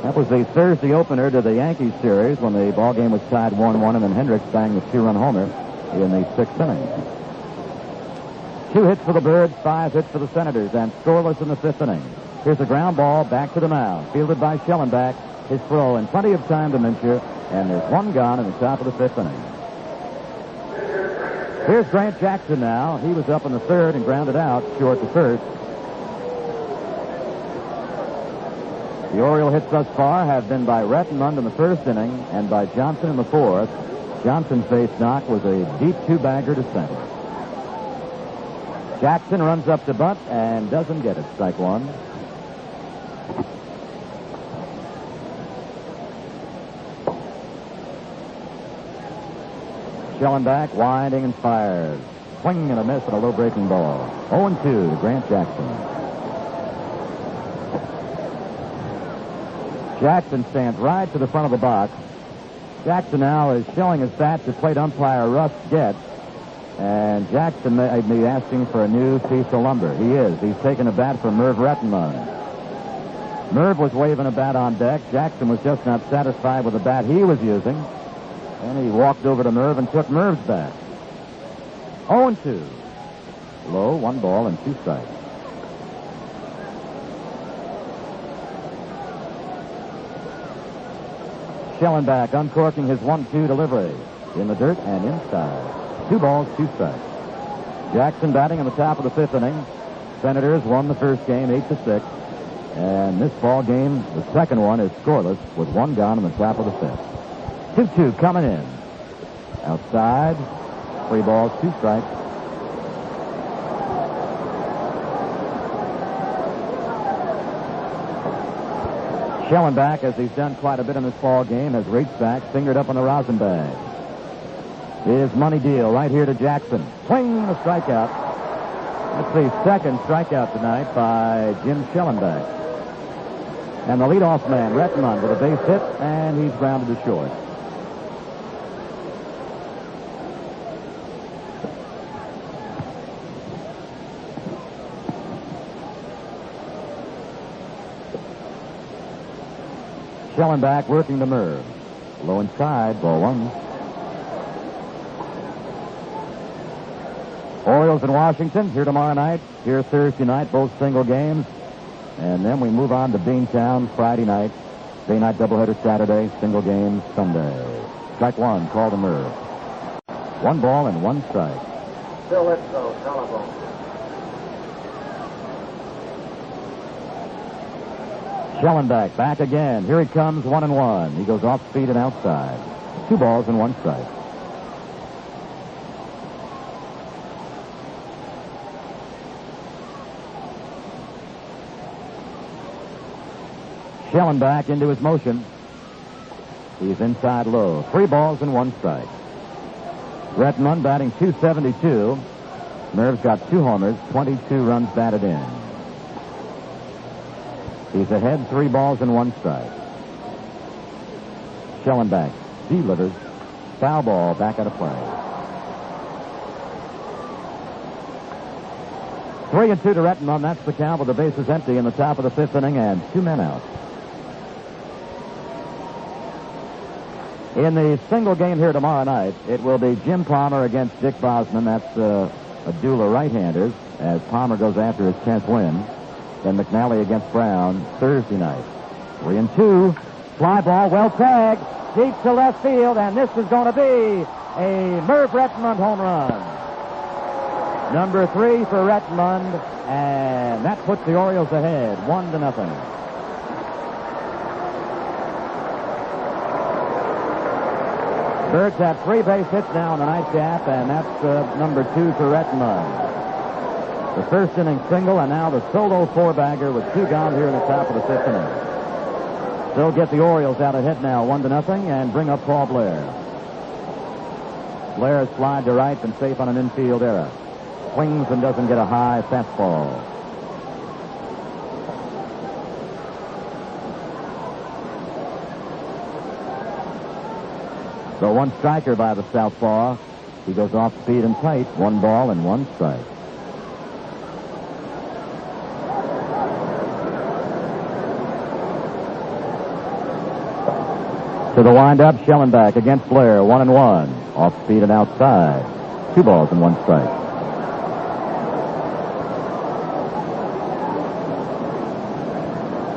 That was the Thursday opener to the Yankees series when the ball game was tied 1-1, and then Hendricks banged the 2-run homer in the 6th inning. 2 hits for the Birds, 5 hits for the Senators, and scoreless in the 5th inning. Here's a ground ball back to the mound, fielded by Shellenbach. His throw in plenty of time to Mincher, and there's 1 gone in the top of the 5th inning. Here's Grant Jackson now. He was up in the 3rd and grounded out short to 1st. The Oriole hits thus far have been by Rettenmund in the 1st inning and by Johnson in the 4th. Johnson's base knock was a deep 2-bagger to center. Jackson runs up to bunt and doesn't get it. Strike 1. Shellenbach winding and fires. Swing and a miss and a low breaking ball. 0-2 to Grant Jackson. Jackson stands right to the front of the box. Jackson now is showing his bat to plate umpire Russ Getz. And Jackson may be asking for a new piece of lumber. He is. He's taking a bat from Merv Rettenmund. Merv was waving a bat on deck. Jackson was just not satisfied with the bat he was using. And he walked over to Merv and took Merv's bat. 0-2. Low, 1 ball and 2 strikes. Shellenbach uncorking his 1-2 delivery. In the dirt and inside. 2 balls, 2 strikes. Jackson batting in the top of the 5th inning. Senators won the first game 8-6. And this ball game, the second one, is scoreless with 1 gone in the top of the 5th. 2-2 coming in. Outside. 3 balls, 2 strikes. Shellenbach, as he's done quite a bit in this ball game, has reached back, fingered up on the rosin bag. His money deal right here to Jackson. Swing and a strikeout. That's the 2nd strikeout tonight by Jim Shellenbach. And the leadoff man, Rettenmund, with a base hit, and he's grounded to short. Shellenbach working the Merv. Low inside, ball one. Orioles in Washington here tomorrow night, here Thursday night, both single games. And then we move on to Beantown Friday night. Day night doubleheader Saturday, single game Sunday. Strike one, call to Merv. 1 ball and 1 strike. Still it, though, telephone. Shellenbach back again. Here he comes, 1-1. He goes off speed and outside. 2 balls and 1 strike. Shellenbach into his motion. He's inside low. 3 balls and 1 strike. Redmond batting .272. Merv's got 2 homers, 22 runs batted in. He's ahead 3 balls and 1 strike. Shellenbach delivers. Foul ball back out of play. 3-2 to Redmond. That's the count with the bases empty in the top of the 5th inning and 2 men out. In the single game here tomorrow night, it will be Jim Palmer against Dick Bosman. That's a duel of right-handers as Palmer goes after his 10th win. Then McNally against Brown Thursday night. 3-2. Fly ball, well tagged, deep to left field, and this is going to be a Merv Redmond home run. Number 3 for Redmond, and that puts the Orioles ahead, 1-0. Birds have 3 base hits now in the nightcap, and that's number 2 for Redmond. The first inning single, and now the solo 4-bagger with 2 gone here in the top of the 5th inning. They'll get the Orioles out ahead now, 1-0, and bring up Paul Blair. Blair slide to right and safe on an infield error. Swings and doesn't get a high fastball. The 1 striker by the southpaw. He goes off speed and tight. 1 ball and 1 strike. To the windup, Shellenbach against Blair, 1-1. Off speed and outside. 2 balls and 1 strike.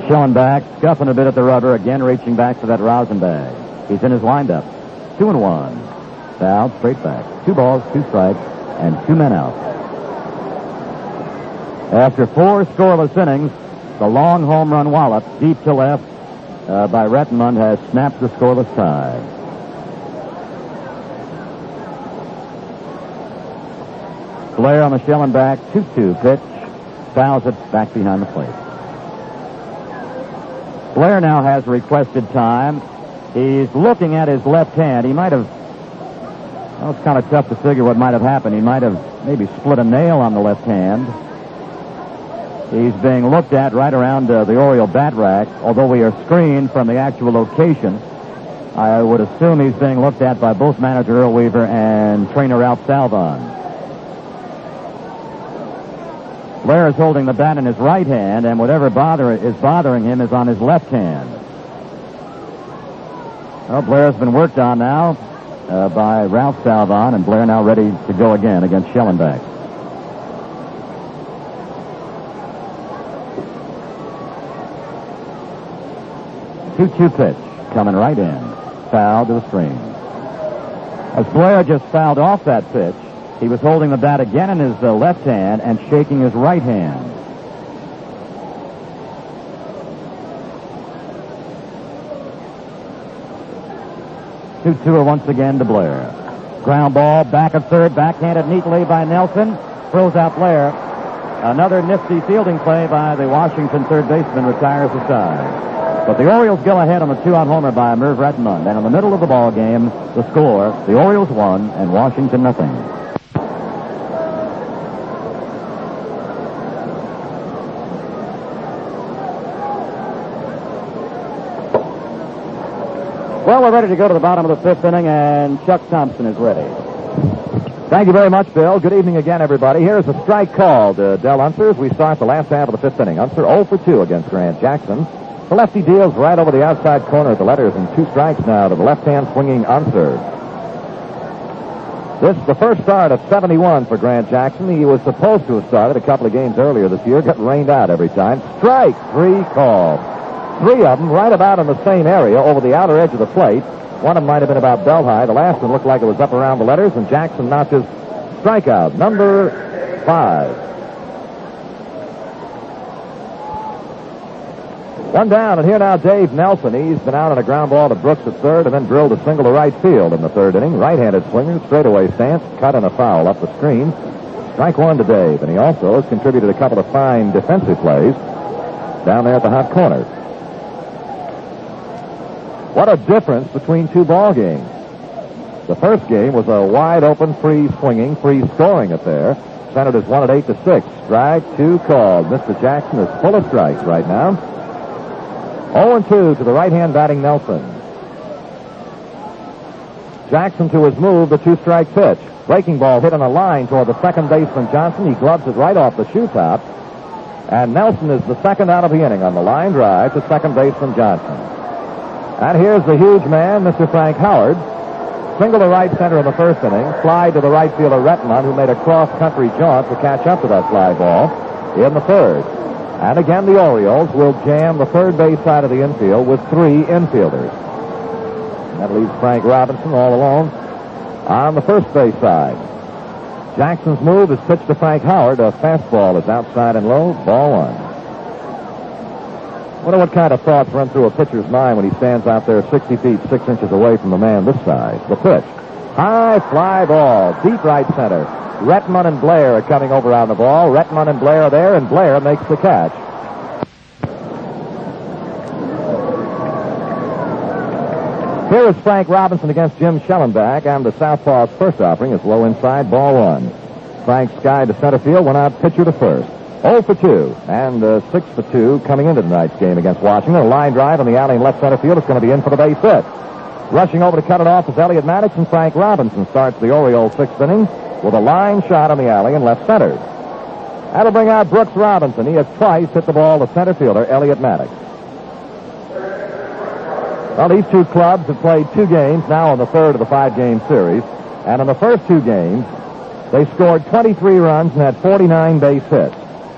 Shellenbach scuffing a bit at the rubber, again reaching back for that rosin bag. He's in his windup. 2-1. Foul, straight back. 2 balls, 2 strikes, and 2 men out. After 4 scoreless innings, the long home run wallop deep to left by Redmond has snapped the scoreless tie. Blair on the Shellenbach 2-2 pitch. Fouls it back behind the plate. Blair now has requested time. He's looking at his left hand. He might have, well, it's kind of tough to figure what might have happened. He might have maybe split a nail on the left hand. He's being looked at right around the Oriole bat rack. Although we are screened from the actual location, I would assume he's being looked at by both manager Earl Weaver and trainer Ralph Salvon. Blair is holding the bat in his right hand, and whatever is bothering him is on his left hand. Well, Blair's been worked on now by Ralph Salvon, and Blair now ready to go again against Shellenbach. Two-two pitch coming right in. Foul to the screen. As Blair just fouled off that pitch, he was holding the bat again in his left hand and shaking his right hand. Two-two once again to Blair. Ground ball, back of third, backhanded neatly by Nelson. Throws out Blair. Another nifty fielding play by the Washington third baseman retires the side. But the Orioles go ahead on the 2-out homer by Merv Redmond. And in the middle of the ball game, the score, the Orioles 1 and Washington nothing. Well, we're ready to go to the bottom of the 5th inning, and Chuck Thompson is ready. Thank you very much, Bill. Good evening again, everybody. Here's a strike called Del Unser as we start the last half of the 5th inning. Unser 0 for 2 against Grant Jackson. The lefty deals right over the outside corner at the letters, and 2 strikes now to the left-hand swinging Unser. This is the first start of 71 for Grant Jackson. He was supposed to have started a couple of games earlier this year, got rained out every time. Strike 3 called. 3 of them right about in the same area over the outer edge of the plate. One of them might have been about belt high. The last one looked like it was up around the letters, and Jackson notches strikeout number 5. 1 down, and here now Dave Nelson. He's been out on a ground ball to Brooks at third and then drilled a single to right field in the 3rd inning. Right-handed swinger, straightaway stance, cut and a foul up the screen. Strike 1 to Dave, and he also has contributed a couple of fine defensive plays down there at the hot corner. What a difference between 2 ball games. The first game was a wide-open, free-swinging, free-scoring affair. Senators won at 8-6. Strike 2 called. Mr. Jackson is full of strikes right now. 0-2 to the right-hand batting Nelson. Jackson to his move, the 2-strike pitch. Breaking ball hit on a line toward the second baseman Johnson. He gloves it right off the shoe top. And Nelson is the second out of the inning on the line drive to second baseman Johnson. And here's the huge man, Mr. Frank Howard. Single to right center in the 1st inning. Fly to the right fielder Retman, who made a cross-country jaunt to catch up to that fly ball in the 3rd. And again, the Orioles will jam the 3rd base side of the infield with 3 infielders. That leaves Frank Robinson all alone on the 1st base side. Jackson's move is pitched to Frank Howard. A fastball is outside and low. Ball 1. Wonder what kind of thoughts run through a pitcher's mind when he stands out there 60 feet, 6 inches away from the man this side. The pitch. High fly ball, deep right center. Retman and Blair are coming over on the ball. Retman and Blair are there, and Blair makes the catch. Here is Frank Robinson against Jim Shellenback, and the Southpaw's first offering is low inside, ball 1. Frank skied to center field, went out pitcher to first. 0 for 2, and 6 for 2 coming into tonight's game against Washington. A line drive in the alley in left center field. It's going to be in for the base hit. Rushing over to cut it off is Elliot Maddox, and Frank Robinson starts the Orioles' 6th inning with a line shot on the alley in left center. That'll bring out Brooks Robinson. He has twice hit the ball to center fielder Elliot Maddox. Well, these 2 clubs have played 2 games now in the 3rd of the 5-game series, and in the first 2 games, they scored 23 runs and had 49 base hits.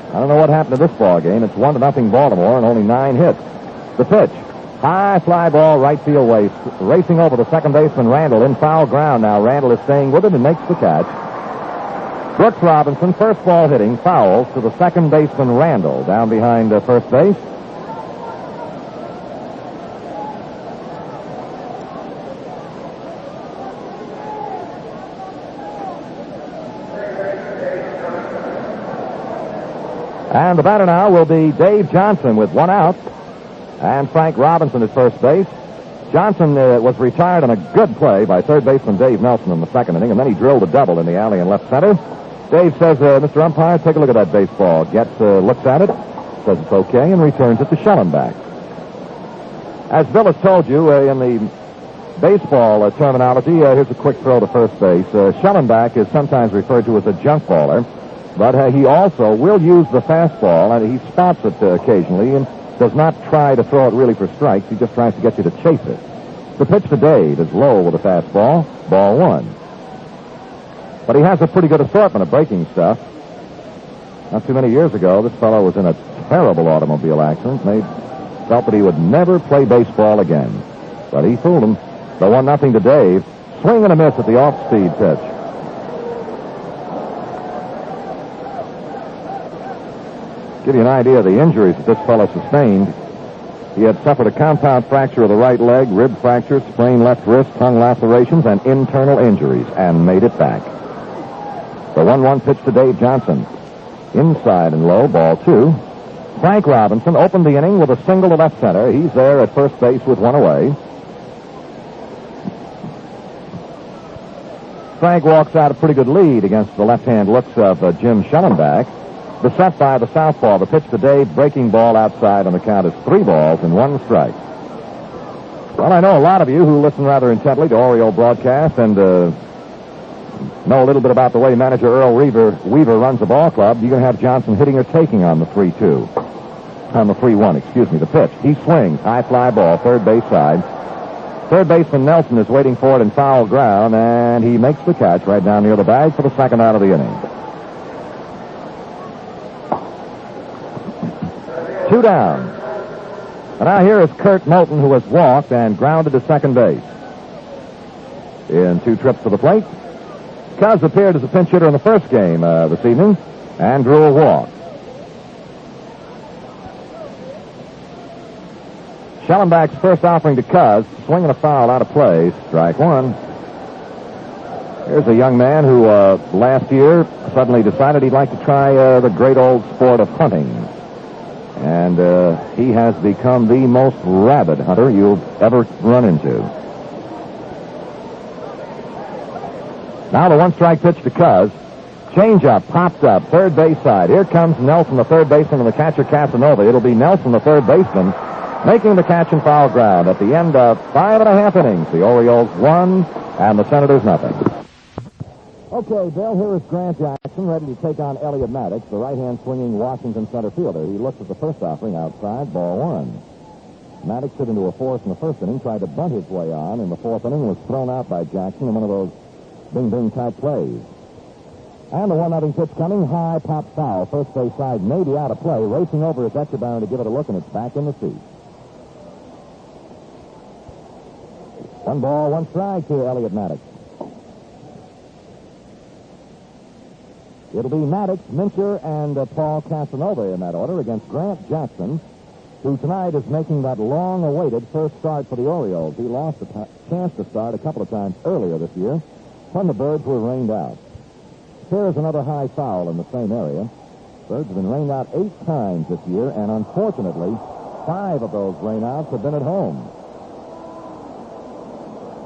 I don't know what happened to this ball game. It's 1-0 Baltimore and only 9 hits. The pitch. High fly ball, right field waste. Racing over the second baseman Randall in foul ground now. Randall is staying with it and makes the catch. Brooks Robinson, first ball hitting, fouls to the second baseman Randall down behind first base. And the batter now will be Dave Johnson with 1 out. And Frank Robinson at first base. Johnson was retired on a good play by third baseman Dave Nelson in the 2nd inning, and then he drilled a double in the alley in left center. Dave says, Mr. Umpire, take a look at that baseball. Looks at it, says it's okay, and returns it to Shellenbach. As Bill has told you, in the baseball terminology, here's a quick throw to first base. Shellenbach is sometimes referred to as a junk baller, but he also will use the fastball, and he spots it occasionally and does not try to throw it really for strikes. He just tries to get you to chase it. The pitch to Dave is low with a fastball, ball 1. But he has a pretty good assortment of breaking stuff. Not too many years ago, this fellow was in a terrible automobile accident, and they felt that he would never play baseball again. But he fooled him. The 1-0 to Dave. Swing and a miss at the off-speed pitch. Give you an idea of the injuries that this fellow sustained. He had suffered a compound fracture of the right leg, rib fracture, sprained left wrist, tongue lacerations, and internal injuries, and made it back. The 1-1 pitch to Dave Johnson. Inside and low, ball 2. Frank Robinson opened the inning with a single to left center. He's there at first base with 1 away. Frank walks out a pretty good lead against the left-hand looks of Jim Shellenback. Beset by the southpaw. The pitch to Dave, breaking ball outside, and the count is 3 balls and 1 strike. Well, I know a lot of you who listen rather intently to Oriole broadcast and know a little bit about the way manager Earl Weaver runs the ball club. You're going to have Johnson hitting or taking on the 3-2. On the 3-1, excuse me, the pitch. He swings. High fly ball, third base side. Third baseman Nelson is waiting for it in foul ground, and he makes the catch right down near the bag for the second out of the inning. 2 down. And now here is Kurt Moulton, who has walked and grounded to second base. In 2 trips to the plate, Cuz appeared as a pinch hitter in the first game this evening and drew a walk. Shellenbach's first offering to Cuz, swinging a foul out of play, strike 1. Here's a young man who last year suddenly decided he'd like to try the great old sport of hunting. And he has become the most rabid hunter you'll ever run into. Now the 1-strike pitch to Cuz. Changeup popped up, third base side. Here comes Nelson, the third baseman, and the catcher Casanova. It'll be Nelson, the third baseman, making the catch in foul ground. At the end of 5.5 innings, the Orioles won, and the Senators nothing. Okay, Bill, here is Grant Jackson ready to take on Elliot Maddox, the right-hand swinging Washington center fielder. He looks at the first offering outside, ball 1. Maddox hit into a force in the first inning, tried to bunt his way on. In the fourth inning, was thrown out by Jackson in one of those bing-bing type plays. And the 1-0 pitch coming, high pop foul, first base side, maybe out of play. Racing over is Echebarren to give it a look, and it's back in the seat. 1 ball, 1 strike to Elliot Maddox. It'll be Maddox, Mincher, and Paul Casanova in that order against Grant Jackson, who tonight is making that long-awaited first start for the Orioles. He lost a chance to start a couple of times earlier this year when the Birds were rained out. Here is another high foul in the same area. Birds have been rained out 8 times this year, and unfortunately, 5 of those rainouts have been at home.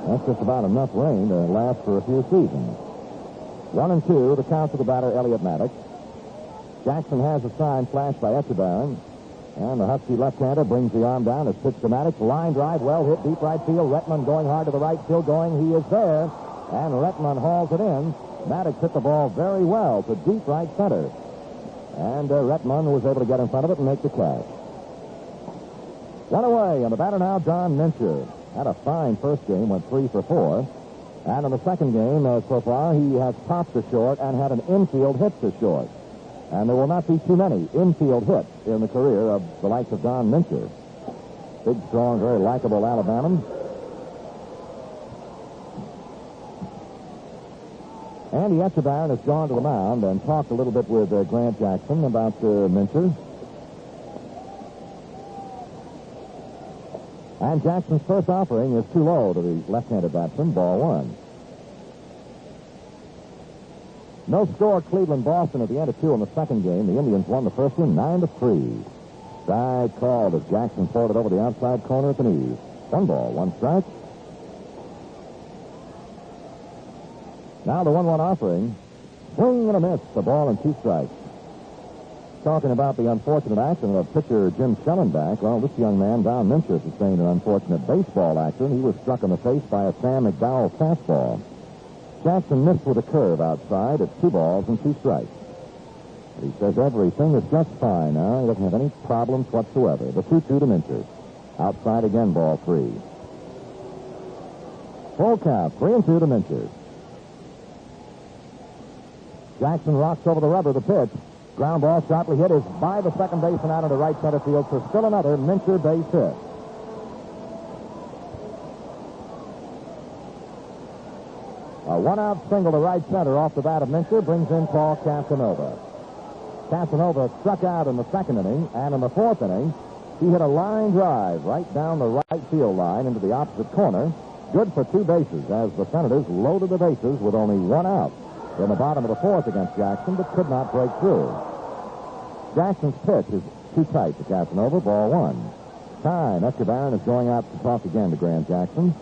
That's just about enough rain to last for a few seasons. 1-2, the count to the batter, Elliot Maddox. Jackson has a sign flashed by Echebarren, and the Husky left-hander brings the arm down. It's pitched to Maddox. Line drive, well hit, deep right field. Retman going hard to the right, still going. He is there, and Retman hauls it in. Maddox hit the ball very well to deep right center, and Retman was able to get in front of it and make the catch. One away, and the batter now, Don Mincher. Had a fine first game, went 3 for 4. And in the second game, so far, he has popped to short and had an infield hit to short. And there will not be too many infield hits in the career of the likes of Don Mincher. Big, strong, very likable Alabaman. Andy Echebarren has gone to the mound and talked a little bit with Grant Jackson about Mincher. And Jackson's first offering is too low to the left-handed batsman, ball 1. No score, Cleveland-Boston at the end of 2 in the second game. The Indians won the first one 9-3. Strike called as Jackson pulled it over the outside corner at the knees. 1 ball, 1 strike. Now the 1-1 offering. Swing and a miss. The ball and 2 strikes. Talking about the unfortunate accident of pitcher Jim Shellenback, well, this young man, Don Mincher, sustained an unfortunate baseball accident. He was struck in the face by a Sam McDowell fastball. Jackson missed with a curve outside at 2 balls and 2 strikes. But he says everything is just fine now. He doesn't have any problems whatsoever. The 2-2 to Mincher. Outside again, ball 3. Full count, 3-2 to Mincher. Jackson rocks over the rubber, the pitch. Ground ball sharply hit is by the second baseman out into right center field for still another Mincher base hit. A 1-out single to right center off the bat of Mincher brings in Paul Casanova. Casanova struck out in the second inning, and in the fourth inning, he hit a line drive right down the right field line into the opposite corner. Good for 2 bases as the Senators loaded the bases with only 1 out in the bottom of the fourth against Jackson, but could not break through. Jackson's pitch is too tight to Casanova, ball 1. Time, Echebarren is going out to talk again to Grant Jackson.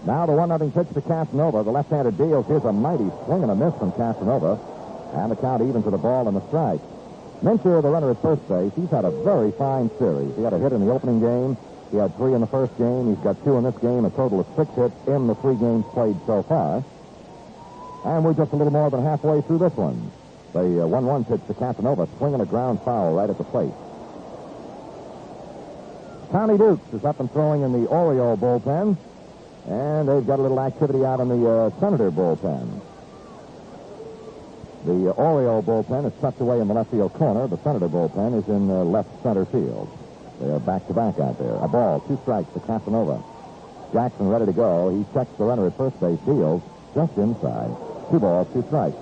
Now the 1-0 pitch to Casanova. The left-handed deals. Here's a mighty swing and a miss from Casanova. And the count even to the ball and the strike. Mincher, the runner at first base, he's had a very fine series. He had a hit in the opening game. He had 3 in the first game. He's got 2 in this game, a total of 6 hits in the 3 games played so far. And we're just a little more than halfway through this one. The 1-1 pitch to Casanova, swinging a ground foul right at the plate. Tommy Dukes is up and throwing in the Oriole bullpen, and they've got a little activity out in the Senator bullpen. The Oriole bullpen is tucked away in the left field corner. The Senator bullpen is in left center field. They are back-to-back out there. A ball, 2 strikes to Casanova. Jackson ready to go. He checks the runner at first base, deals just inside. 2 balls, 2 strikes.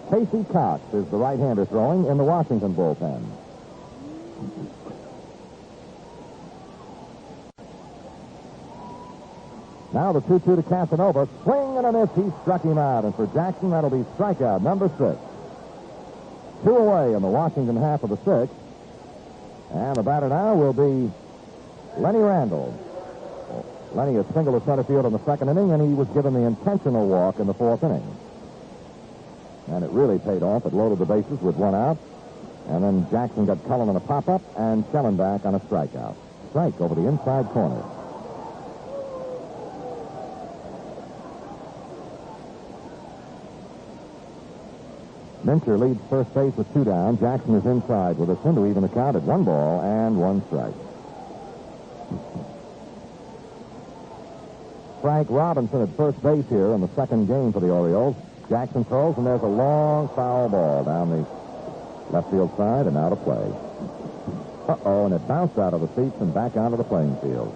Casey Cox is the right-hander throwing in the Washington bullpen. Now the 2-2 to Casanova. Swing and a miss. He struck him out. And for Jackson, that'll be strikeout number 6. 2 away in the Washington half of the 6th. And the batter now will be Lenny Randall. Lenny has singled to center field in the 2nd inning, and he was given the intentional walk in the 4th inning. And it really paid off. It loaded the bases with 1 out. And then Jackson got Cullen on a pop-up and Shellenbach on a strikeout. Strike over the inside corner. Mincher leads first base with 2 down. Jackson is inside with a sin to even the count at 1 ball and 1 strike. Frank Robinson at first base here in the 2nd game for the Orioles. Jackson throws, and there's a long foul ball down the left field side and out of play. Uh-oh, and it bounced out of the seats and back onto the playing field.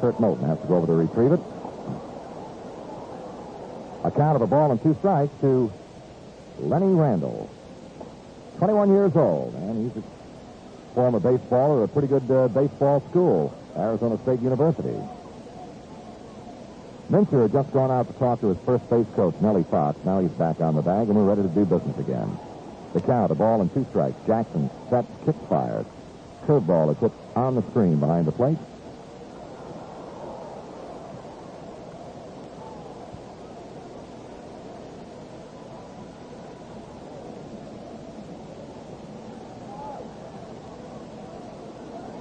Kurt Moulton has to go over to retrieve it. A count of a ball and 2 strikes to Lenny Randall, 21 years old, and he's a former baseballer at a pretty good baseball school, Arizona State University. Mincher had just gone out to talk to his first base coach, Nellie Fox. Now he's back on the bag, and we're ready to do business again. The count, a ball and 2 strikes. Jackson sets, kicks fired. Curveball is hit on the screen behind the plate.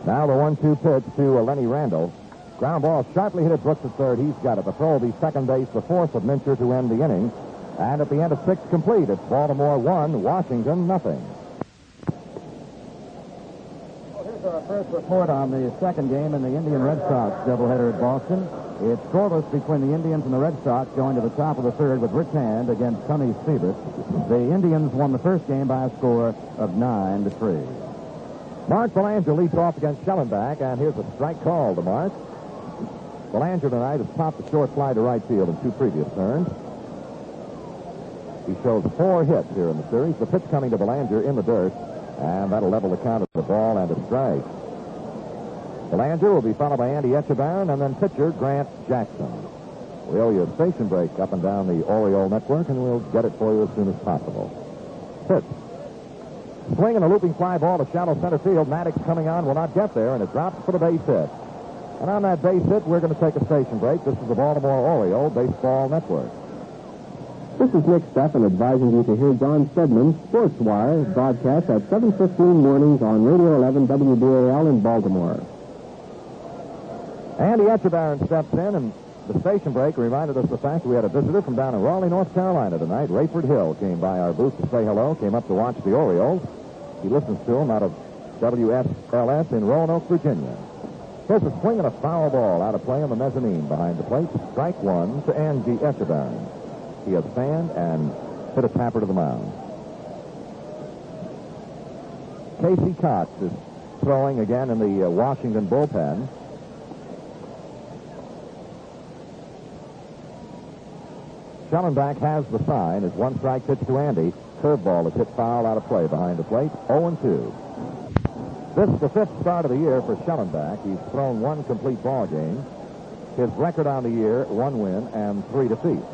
Now the 1-2 pitch to Lenny Randall. Ground ball sharply hit at Brooks at third. He's got it. The throw will be second base, the 4th of Mincher to end the inning. And at the end of 6 complete, it's Baltimore 1, Washington nothing. Well, here's our first report on the 2nd game in the Indian Red Sox doubleheader at Boston. It's scoreless between the Indians and the Red Sox going to the top of the 3rd with Rich Hand against Sonny Siebert. The Indians won the first game by a score of 9-3. Mark Belanger leads off against Shellenbach, and here's a strike call to Mark. Belanger tonight has popped a short fly to right field in 2 previous turns. He shows 4 hits here in the series. The pitch coming to Belanger in the dirt, and that'll level the count of the ball and a strike. Belanger will be followed by Andy Etchebarren, and then pitcher Grant Jackson. We owe you a station break up and down the Oriole network, and we'll get it for you as soon as possible. Pitch. Swing and a looping fly ball to shallow center field. Maddox coming on will not get there, and it drops for the base hit. And on that base hit, we're going to take a station break. This is the Baltimore Oriole Baseball Network. This is Nick Steffen advising you to hear John Stedman's Sports Wire broadcast at 7:15 mornings on Radio 11 WBAL in Baltimore. Andy Etchebarren steps in, and the station break reminded us of the fact that we had a visitor from down in Raleigh, North Carolina tonight. Rayford Hill came by our booth to say hello, came up to watch the Orioles. He listens to them out of WSLS in Roanoke, Virginia. Here's a swing and a foul ball out of play on the mezzanine behind the plate. Strike 1 to Andy Etchebarren. He has fanned and hit a tapper to the mound. Casey Cox is throwing again in the Washington bullpen. Shellenbach has the sign. It's 1 strike pitch to Andy. Curveball is hit foul out of play behind the plate. 0-2. This is the 5th start of the year for Shellenbach. He's thrown 1 complete ball game. His record on the year, 1 win and 3 defeats.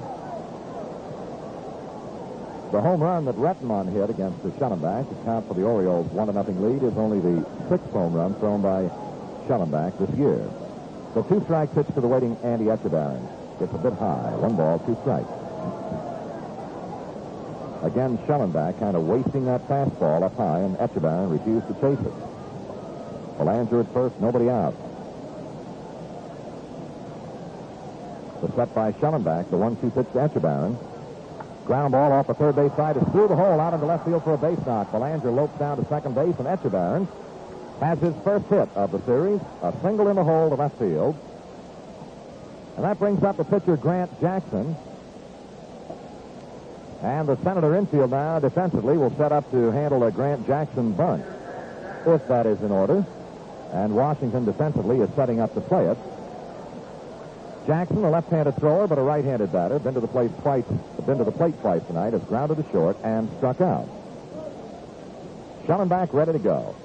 The home run that Rettenmund hit against the Shellenbach to count for the Orioles' 1-0 lead is only the 6th home run thrown by Shellenbach this year. The 2-strike pitch to the waiting Andy Etchebarren. It's a bit high. 1 ball, 2 strikes. Again, Shellenbach kind of wasting that fastball up high, and Echebarren refused to chase it. Belanger at first, nobody out. The set by Shellenbach, the 1-2 pitch to Echebarren. Ground ball off the third base side is through the hole out into left field for a base knock. Belanger lopes down to second base, and Echebarren has his first hit of the series, a single in the hole to left field. And that brings up the pitcher, Grant Jackson. And the Senator infield now defensively will set up to handle a Grant Jackson bunt, if that is in order. And Washington defensively is setting up to play it. Jackson, a left-handed thrower, but a right-handed batter, been to the plate twice tonight, has grounded to short and struck out. Shellenbach ready to go.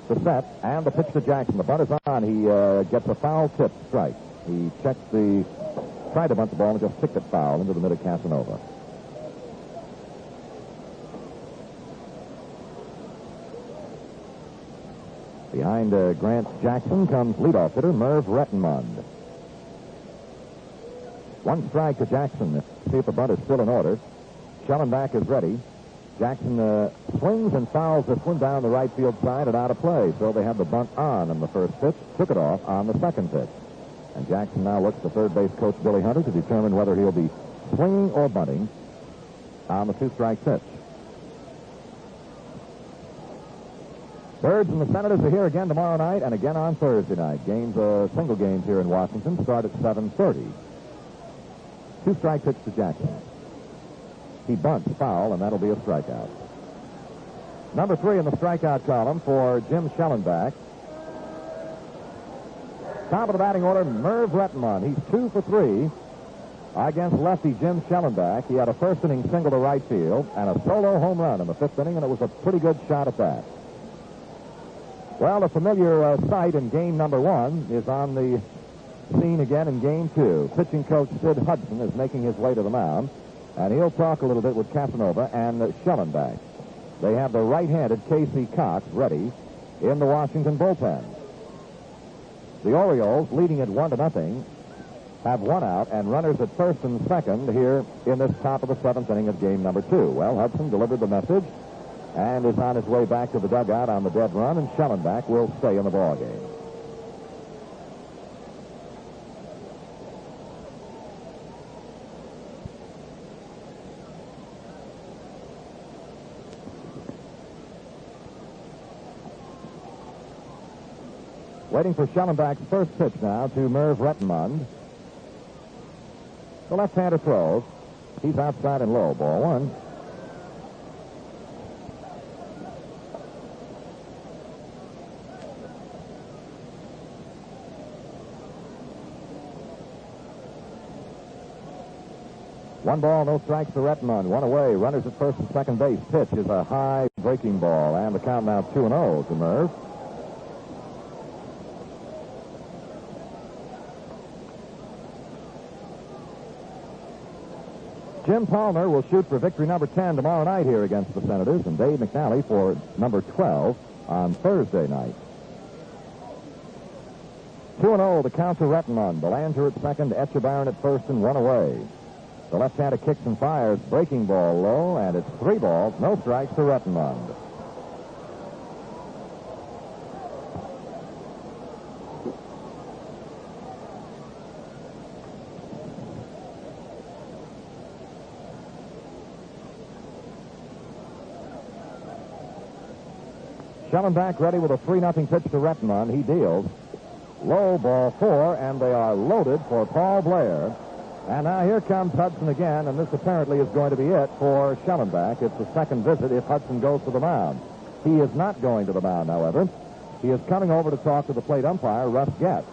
The set and the pitch to Jackson. The bunt is on. He gets a foul tip strike. He tried to bunt the ball and just kicked it foul into the mid of Casanova. Behind Grant Jackson comes leadoff hitter Merv Rettenmund. One strike to Jackson. See if the bunt is still in order. Shellenbach is ready. Jackson swings and fouls this one down the right field side and out of play. So they have the bunt on the first pitch, took it off on the second pitch. And Jackson now looks to third base coach Billy Hunter to determine whether he'll be swinging or bunting on the 2-strike pitch. Birds and the Senators are here again tomorrow night and again on Thursday night. Single games here in Washington start at 7:30. 2-strike pitch to Jackson. He bunts foul, and that'll be a strikeout. Number 3 in the strikeout column for Jim Shellenbach. Top of the batting order, Merv Rettenmund. He's 2 for 3 against lefty Jim Shellenbach. He had a first-inning single to right field and a solo home run in the 5th inning, and it was a pretty good shot at that. Well, a familiar sight in game number 1 is on the scene again in game 2. Pitching coach Sid Hudson is making his way to the mound, and he'll talk a little bit with Casanova and Shellenbach. They have the right-handed Casey Cox ready in the Washington bullpen. The Orioles, leading it 1-0, have one out and runners at first and second here in this top of the 7th inning of game number 2. Well, Hudson delivered the message and is on his way back to the dugout on the dead run, and Shellenbach will stay in the ballgame. Waiting for Shellenbach's first pitch now to Merv Rettenmund. The left-hander throws. He's outside and low. Ball 1. One ball, no strikes to Rettenmund. One away. Runners at first and second base. Pitch is a high breaking ball, and the count now 2-0 to Merv. Jim Palmer will shoot for victory number 10 tomorrow night here against the Senators, and Dave McNally for number 12 on Thursday night. 2-0, the count to Rettenmund. Belanger at second, Echebarren at first, and one away. The left-hander kicks and fires, breaking ball low, and it's 3 balls, no strikes to Rettenmund. Shellenbach ready with a 3-0 pitch to Rettenmund. He deals. Low, ball 4, and they are loaded for Paul Blair. And now here comes Hudson again, and this apparently is going to be it for Shellenbach. It's the second visit if Hudson goes to the mound. He is not going to the mound, however. He is coming over to talk to the plate umpire, Russ Getz.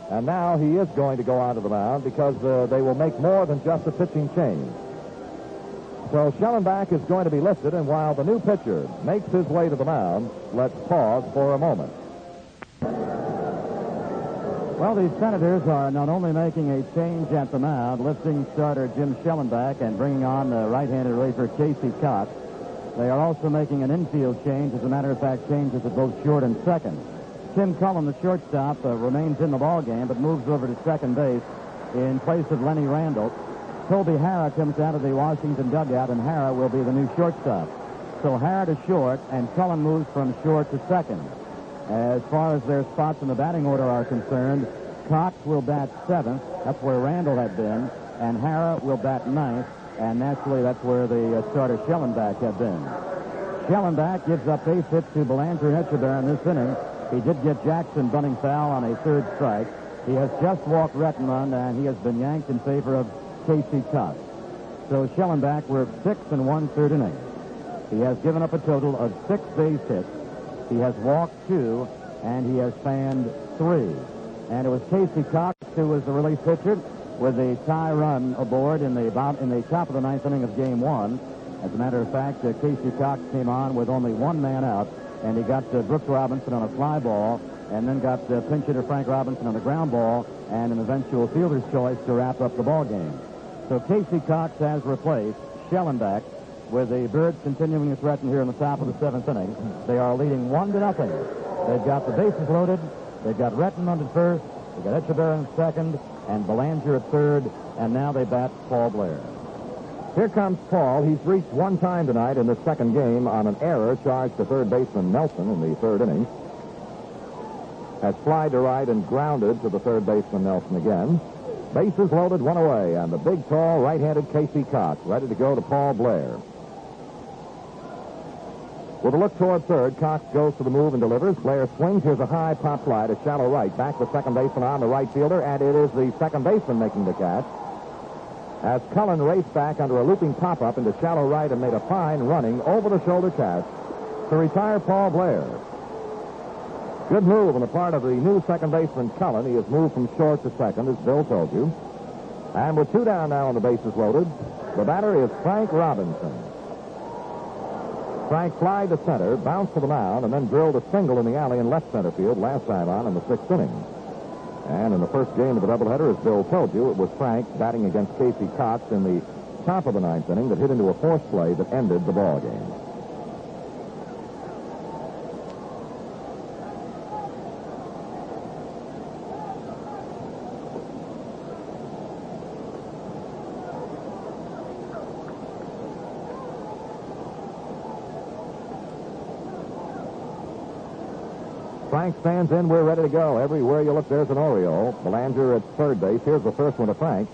And now he is going to go onto the mound because they will make more than just a pitching change. So Shellenbach is going to be lifted, and while the new pitcher makes his way to the mound, let's pause for a moment. Well, the Senators are not only making a change at the mound, lifting starter Jim Shellenbach and bringing on the right-handed reliever Casey Cox. They are also making an infield change. As a matter of fact, changes at both short and second. Tim Cullen, the shortstop, remains in the ballgame, but moves over to second base in place of Lenny Randall. Toby Harrah comes out of the Washington dugout, and Harrah will be the new shortstop. So Harrah to short, and Cullen moves from short to second. As far as their spots in the batting order are concerned, Cox will bat seventh. That's where Randall had been. And Harrah will bat ninth. And naturally, that's where the starter Shellenbach had been. Shellenbach gives up base hits to Belanger and Echeverria in this inning. He did get Jackson bunting foul on a third strike. He has just walked Rettenmund, and he has been yanked in favor of Casey Cox. So Shellenbach worked 6 1/3 innings. He has given up a total of 6 base hits. He has walked 2, and he has fanned 3. And it was Casey Cox who was the relief pitcher with the tie run aboard in the top of the 9th inning of Game 1. As a matter of fact, Casey Cox came on with only one man out, and he got Brooks Robinson on a fly ball, and then got pinch hitter Frank Robinson on a ground ball, and an eventual fielder's choice to wrap up the ball game. So Casey Cox has replaced Shellenbach, with the Birds continuing to threaten here in the top of the 7th inning. They are leading 1-0. They've got the bases loaded. They've got Rettenmund at first. They've got Echeverria at second, and Belanger at third, and now they bat Paul Blair. Here comes Paul. He's reached one time tonight in the second game on an error charged to third baseman Nelson in the 3rd inning. Has flied to right and grounded to the third baseman Nelson again. Bases loaded, one away, and the big, tall, right-handed Casey Cox ready to go to Paul Blair. With a look toward third, Cox goes to the move and delivers. Blair swings. Here's a high pop fly to shallow right. Back the second baseman on the right fielder, and it is the second baseman making the catch. As Cullen raced back under a looping pop-up into shallow right and made a fine running over-the-shoulder catch to retire Paul Blair. Good move on the part of the new second baseman, Cullen. He has moved from short to second, as Bill told you. And with 2 down now on the bases loaded, the batter is Frank Robinson. Frank flied to center, bounced to the mound, and then drilled a single in the alley in left center field last time on in the 6th inning. And in the first game of the doubleheader, as Bill told you, it was Frank batting against Casey Cox in the top of the 9th inning that hit into a force play that ended the ball game. Frank stands in. We're ready to go. Everywhere you look, there's an Oriole. Belanger at third base. Here's the first one to Frank.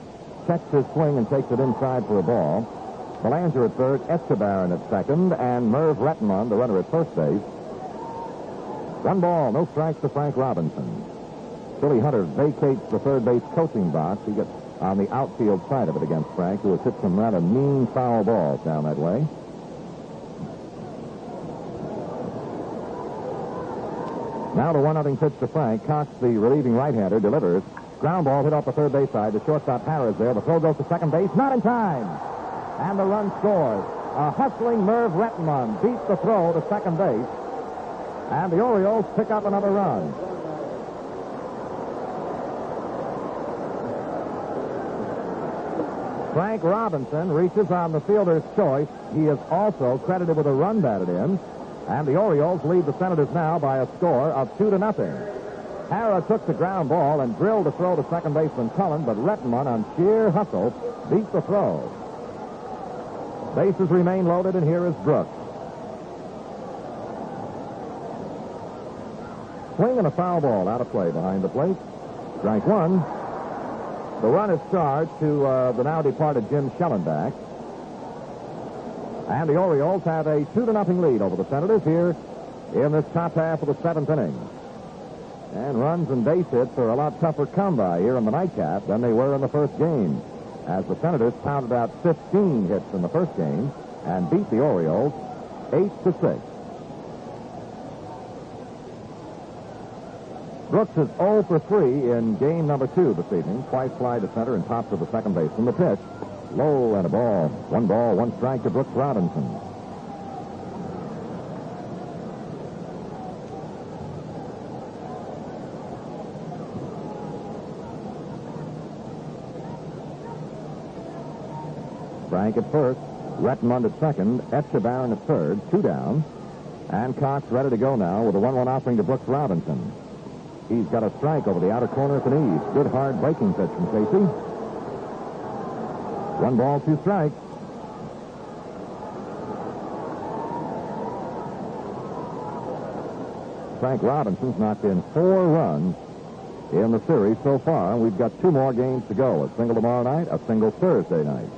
Checks his swing and takes it inside for a ball. Belanger at third. Echeverria at second. And Merv Rettenmund, the runner, at first base. 1 ball, no strikes to Frank Robinson. Billy Hunter vacates the third base coaching box. He gets on the outfield side of it against Frank, who has hit some rather mean foul balls down that way. Now the 1-0 pitch to Frank. Cox, the relieving right-hander, delivers. Ground ball hit off the third base side. The shortstop Harris is there. The throw goes to second base. Not in time. And the run scores. A hustling Merv Rettenmund beats the throw to second base. And the Orioles pick up another run. Frank Robinson reaches on the fielder's choice. He is also credited with a run batted in. And the Orioles lead the Senators now by a score of 2-0. Harrah took the ground ball and drilled a throw to second baseman Cullen, but Rettenmund, on sheer hustle, beat the throw. Bases remain loaded, and here is Brooks. Swing and a foul ball out of play behind the plate. Strike 1. The run is charged to the now departed Jim Shellenback. And the Orioles have a 2-0 lead over the Senators here in this top half of the 7th inning. And runs and base hits are a lot tougher come by here in the nightcap than they were in the first game, as the Senators pounded out 15 hits in the first game and beat the Orioles 8-6. Brooks is 0 for 3 in game number 2 this evening. Twice fly to center and top to the second baseman. The pitch. Low and a ball. 1 ball, 1 strike to Brooks Robinson. Frank at first. Rettenmund at second. Echeverria at third. 2 down. And Cox ready to go now with a 1-1 offering to Brooks Robinson. He's got a strike over the outer corner at the knees. Good hard breaking pitch from Casey. 1 ball, 2 strikes. Frank Robinson's knocked in 4 runs in the series so far. We've got 2 more games to go. A single tomorrow night, a single Thursday night.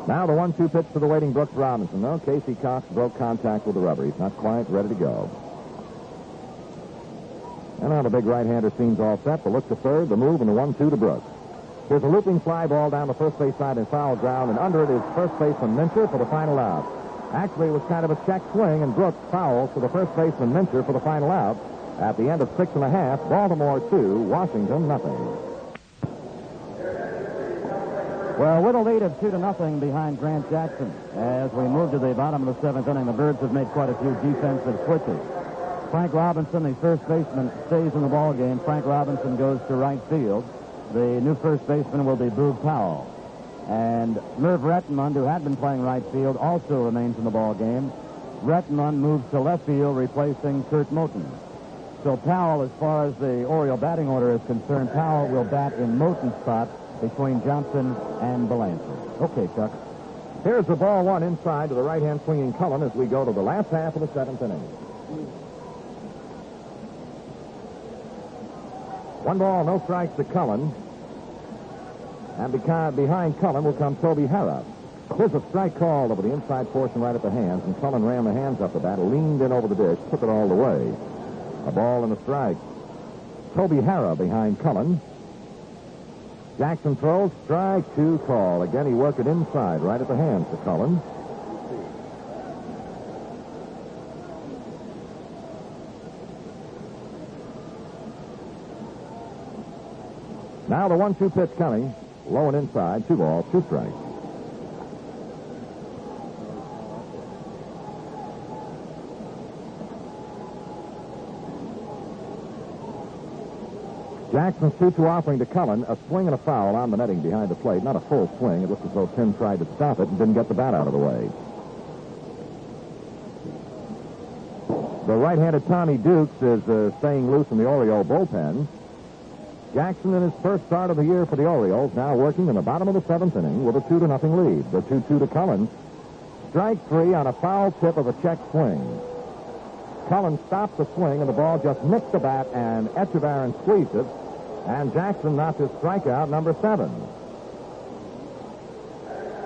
Now the 1-2 pitch to the waiting Brooks Robinson. No, Casey Cox broke contact with the rubber. He's not quite ready to go. And now the big right-hander seems all set. The look to third, the move, and the 1-2 to Brooks. Here's a looping fly ball down the first base side in foul ground, and under it is first baseman Mincher for the final out. Actually, it was kind of a check swing, and Brooks fouls to the first baseman Mincher for the final out. At the end of 6 1/2, Baltimore 2, Washington nothing. Well, with a lead of 2-0 behind Grant Jackson, as we move to the bottom of the 7th inning, the Birds have made quite a few defensive switches. Frank Robinson, the first baseman, stays in the ball game. Frank Robinson goes to right field. The new first baseman will be Brugge Powell. And Merv Rettenmund, who had been playing right field, also remains in the ball game. Rettenmund moves to left field, replacing Kurt Moten. So Powell, as far as the Oriole batting order is concerned, Powell will bat in Moten's spot between Johnson and Belanger. Okay, Chuck. Here's the ball 1 inside to the right-hand swinging Cullen as we go to the last half of the 7th inning. 1 ball, no strikes to Cullen. And behind Cullen will come Toby Harrah. Here's a strike called over the inside portion right at the hands, and Cullen ran the hands up the bat, leaned in over the dish, took it all the way. A ball and a strike. Toby Harrah behind Cullen. Jackson throws, strike 2 call. Again, he worked it inside, right at the hands to Cullen. Now the 1-2 pitch coming. Low and inside, 2 balls, 2 strikes. Jackson's 2-2 offering to Cullen. A swing and a foul on the netting behind the plate. Not a full swing. It looks as though Tim tried to stop it and didn't get the bat out of the way. The right-handed Tommy Dukes is staying loose in the Oriole bullpen. Jackson in his first start of the year for the Orioles, now working in the bottom of the 7th inning with a 2-0 lead. The 2-2 to Cullen. Strike 3 on a foul tip of a check swing. Cullen stopped the swing, and the ball just nicked the bat, and Echevarren squeezed it, and Jackson knocked his strikeout number 7.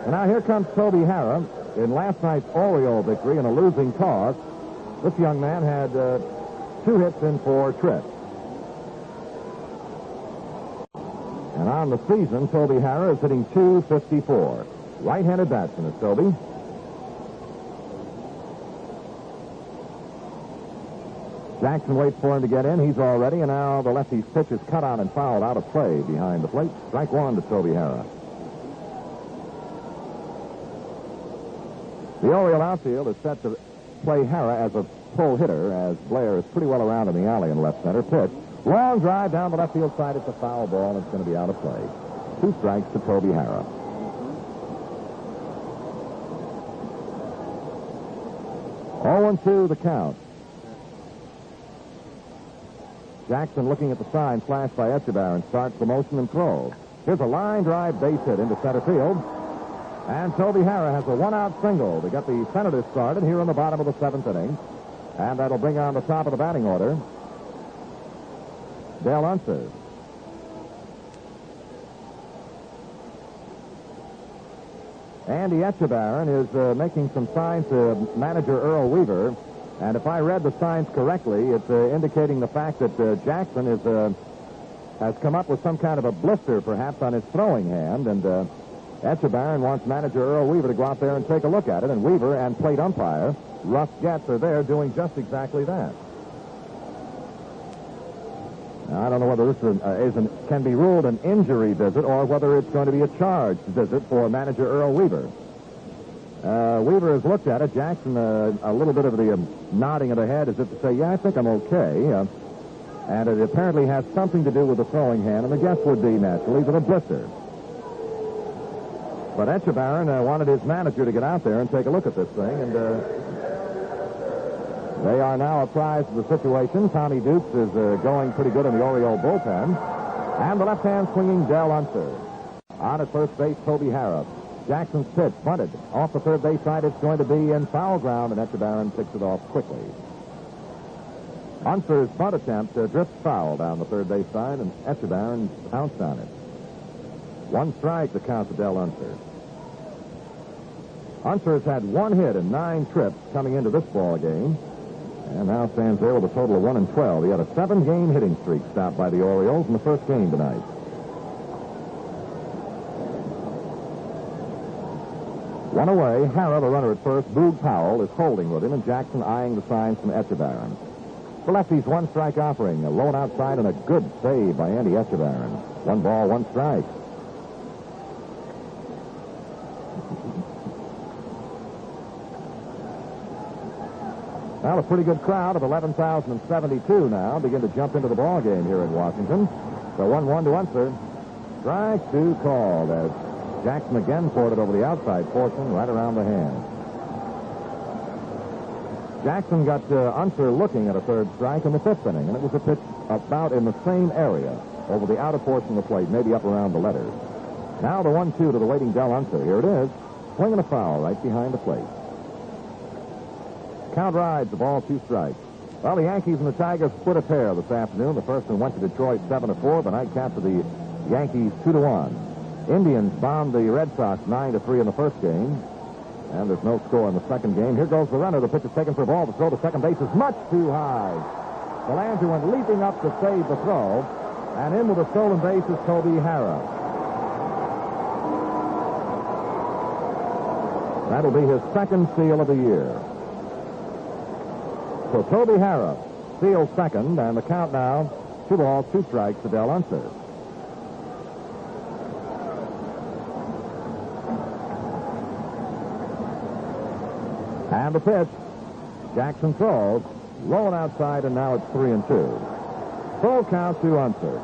And now here comes Toby Harrah in last night's Oriole victory in a losing cause. This young man had 2 hits in 4 trips. And on the season, Toby Harrah is hitting .254. Right-handed batsman is Toby. Jackson waits for him to get in. He's all ready, and now the lefty's pitch is cut on and fouled out of play behind the plate. Strike 1 to Toby Harrah. The Oriole outfield is set to play Harrah as a pull hitter, as Blair is pretty well around in the alley in left center. Pitch. Long drive down the left field side. It's a foul ball, and it's going to be out of play. 2 strikes to Toby Harrah. Oh, 1-2 the count. Jackson, looking at the sign flashed by Echevarren, starts the motion and throws. Here's a line drive base hit into center field. And Toby Harrah has a 1-out single to get the Senators started here in the bottom of the 7th inning. And that'll bring on the top of the batting order Dale Unser. Andy Echevarren is making some signs to manager Earl Weaver. And if I read the signs correctly, it's indicating the fact that Jackson has come up with some kind of a blister, perhaps, on his throwing hand. And Echevarren wants manager Earl Weaver to go out there and take a look at it. And Weaver and plate umpire Russ Getz are there doing just exactly that. Now, I don't know whether this can be ruled an injury visit or whether it's going to be a charged visit for manager Earl Weaver. Weaver has looked at it. Jackson, a little bit of the nodding of the head as if to say, yeah, I think I'm okay. And it apparently has something to do with the throwing hand, and the guess would be, naturally, that a blister. But Echevarren wanted his manager to get out there and take a look at this thing, and They are now apprised of the situation. Tommy Dukes is going pretty good in the Oriole bullpen. And the left-hand swinging Del Unser. On at first base, Toby Harris. Jackson's pitch, bunted. Off the third base side, it's going to be in foul ground, and Echebarren picks it off quickly. Unser's bunt attempt drifts foul down the third base side, and Echebarren pounced on it. 1 strike, the count to Del Unser. Unser has had 1 hit in 9 trips coming into this ball game, and now stands there with a total of 1-12. He had a 7-game hitting streak stopped by the Orioles in the first game tonight. One away, Harrah, the runner at first. Brugge Powell is holding with him, and Jackson eyeing the signs from Echebarren. The lefty's 1 strike offering, a low and outside, and a good save by Andy Echebarren. 1 ball, 1 strike. Well, a pretty good crowd of 11,072 now begin to jump into the ball game here in Washington. So 1-1 to Unser. Strike 2 called as Jackson again poured it over the outside portion right around the hand. Jackson got Unser looking at a 3rd strike in the 5th inning, and it was a pitch about in the same area over the outer portion of the plate, maybe up around the letters. Now the 1-2 to the waiting Del Unser. Here it is. Swinging a foul right behind the plate. Count rides, the ball, 2 strikes. Well, the Yankees and the Tigers split a pair this afternoon. The first one went to Detroit 7-4. The nightcap to the Yankees 2-1. Indians bombed the Red Sox 9-3 in the first game. And there's no score in the second game. Here goes the runner. The pitch is taken for a ball. The throw to second base is much too high. Belanger went leaping up to save the throw. And in with a stolen base is Toby Harrah. That'll be his 2nd steal of the year. So Toby Harrah steals 2nd, and the count now, 2 balls, 2 strikes to Del Unser. And the pitch, Jackson throws, low and outside, and now it's 3-2. Full count to Unser.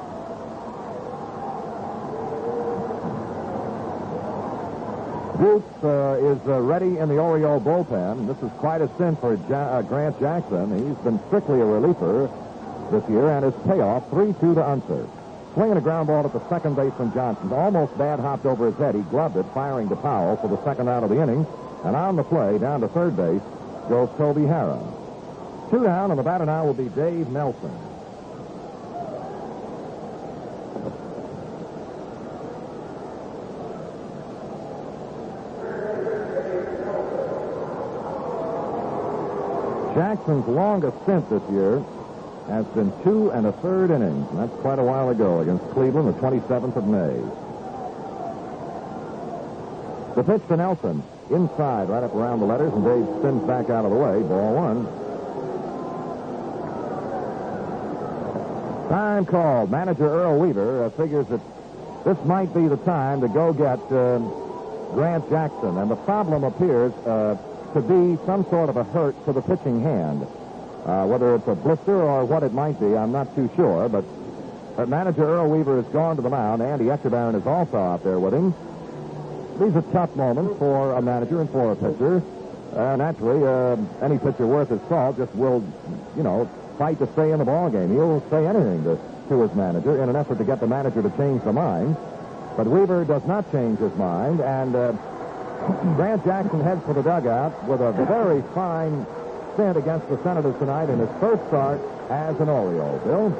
Dukes is ready in the Oriole bullpen. This is quite a stint for Grant Jackson. He's been strictly a reliever this year, and his payoff, 3-2 to Unser. Swinging a ground ball at the second baseman Johnson. Almost bad hopped over his head. He gloved it, firing to Powell for the 2nd out of the inning. And on the play, down to third base, goes Toby Harrah. 2 down, and the batter now will be Dave Nelson. Jackson's longest stint this year has been 2 1/3 innings, and that's quite a while ago against Cleveland, the 27th of May. The pitch to Nelson, inside, right up around the letters, and Dave spins back out of the way. Ball 1. Time called. Manager Earl Weaver figures that this might be the time to go get Grant Jackson, and the problem appears to be some sort of a hurt to the pitching hand. Whether it's a blister or what it might be, I'm not too sure, but manager Earl Weaver has gone to the mound. Andy Echebarren is also out there with him. These are tough moments for a manager and for a pitcher. Naturally, any pitcher worth his salt just will, fight to stay in the ball game. He'll say anything to his manager in an effort to get the manager to change their mind. But Weaver does not change his mind, and Grant Jackson heads for the dugout with a very fine stint against the Senators tonight in his first start as an Oriole. Bill?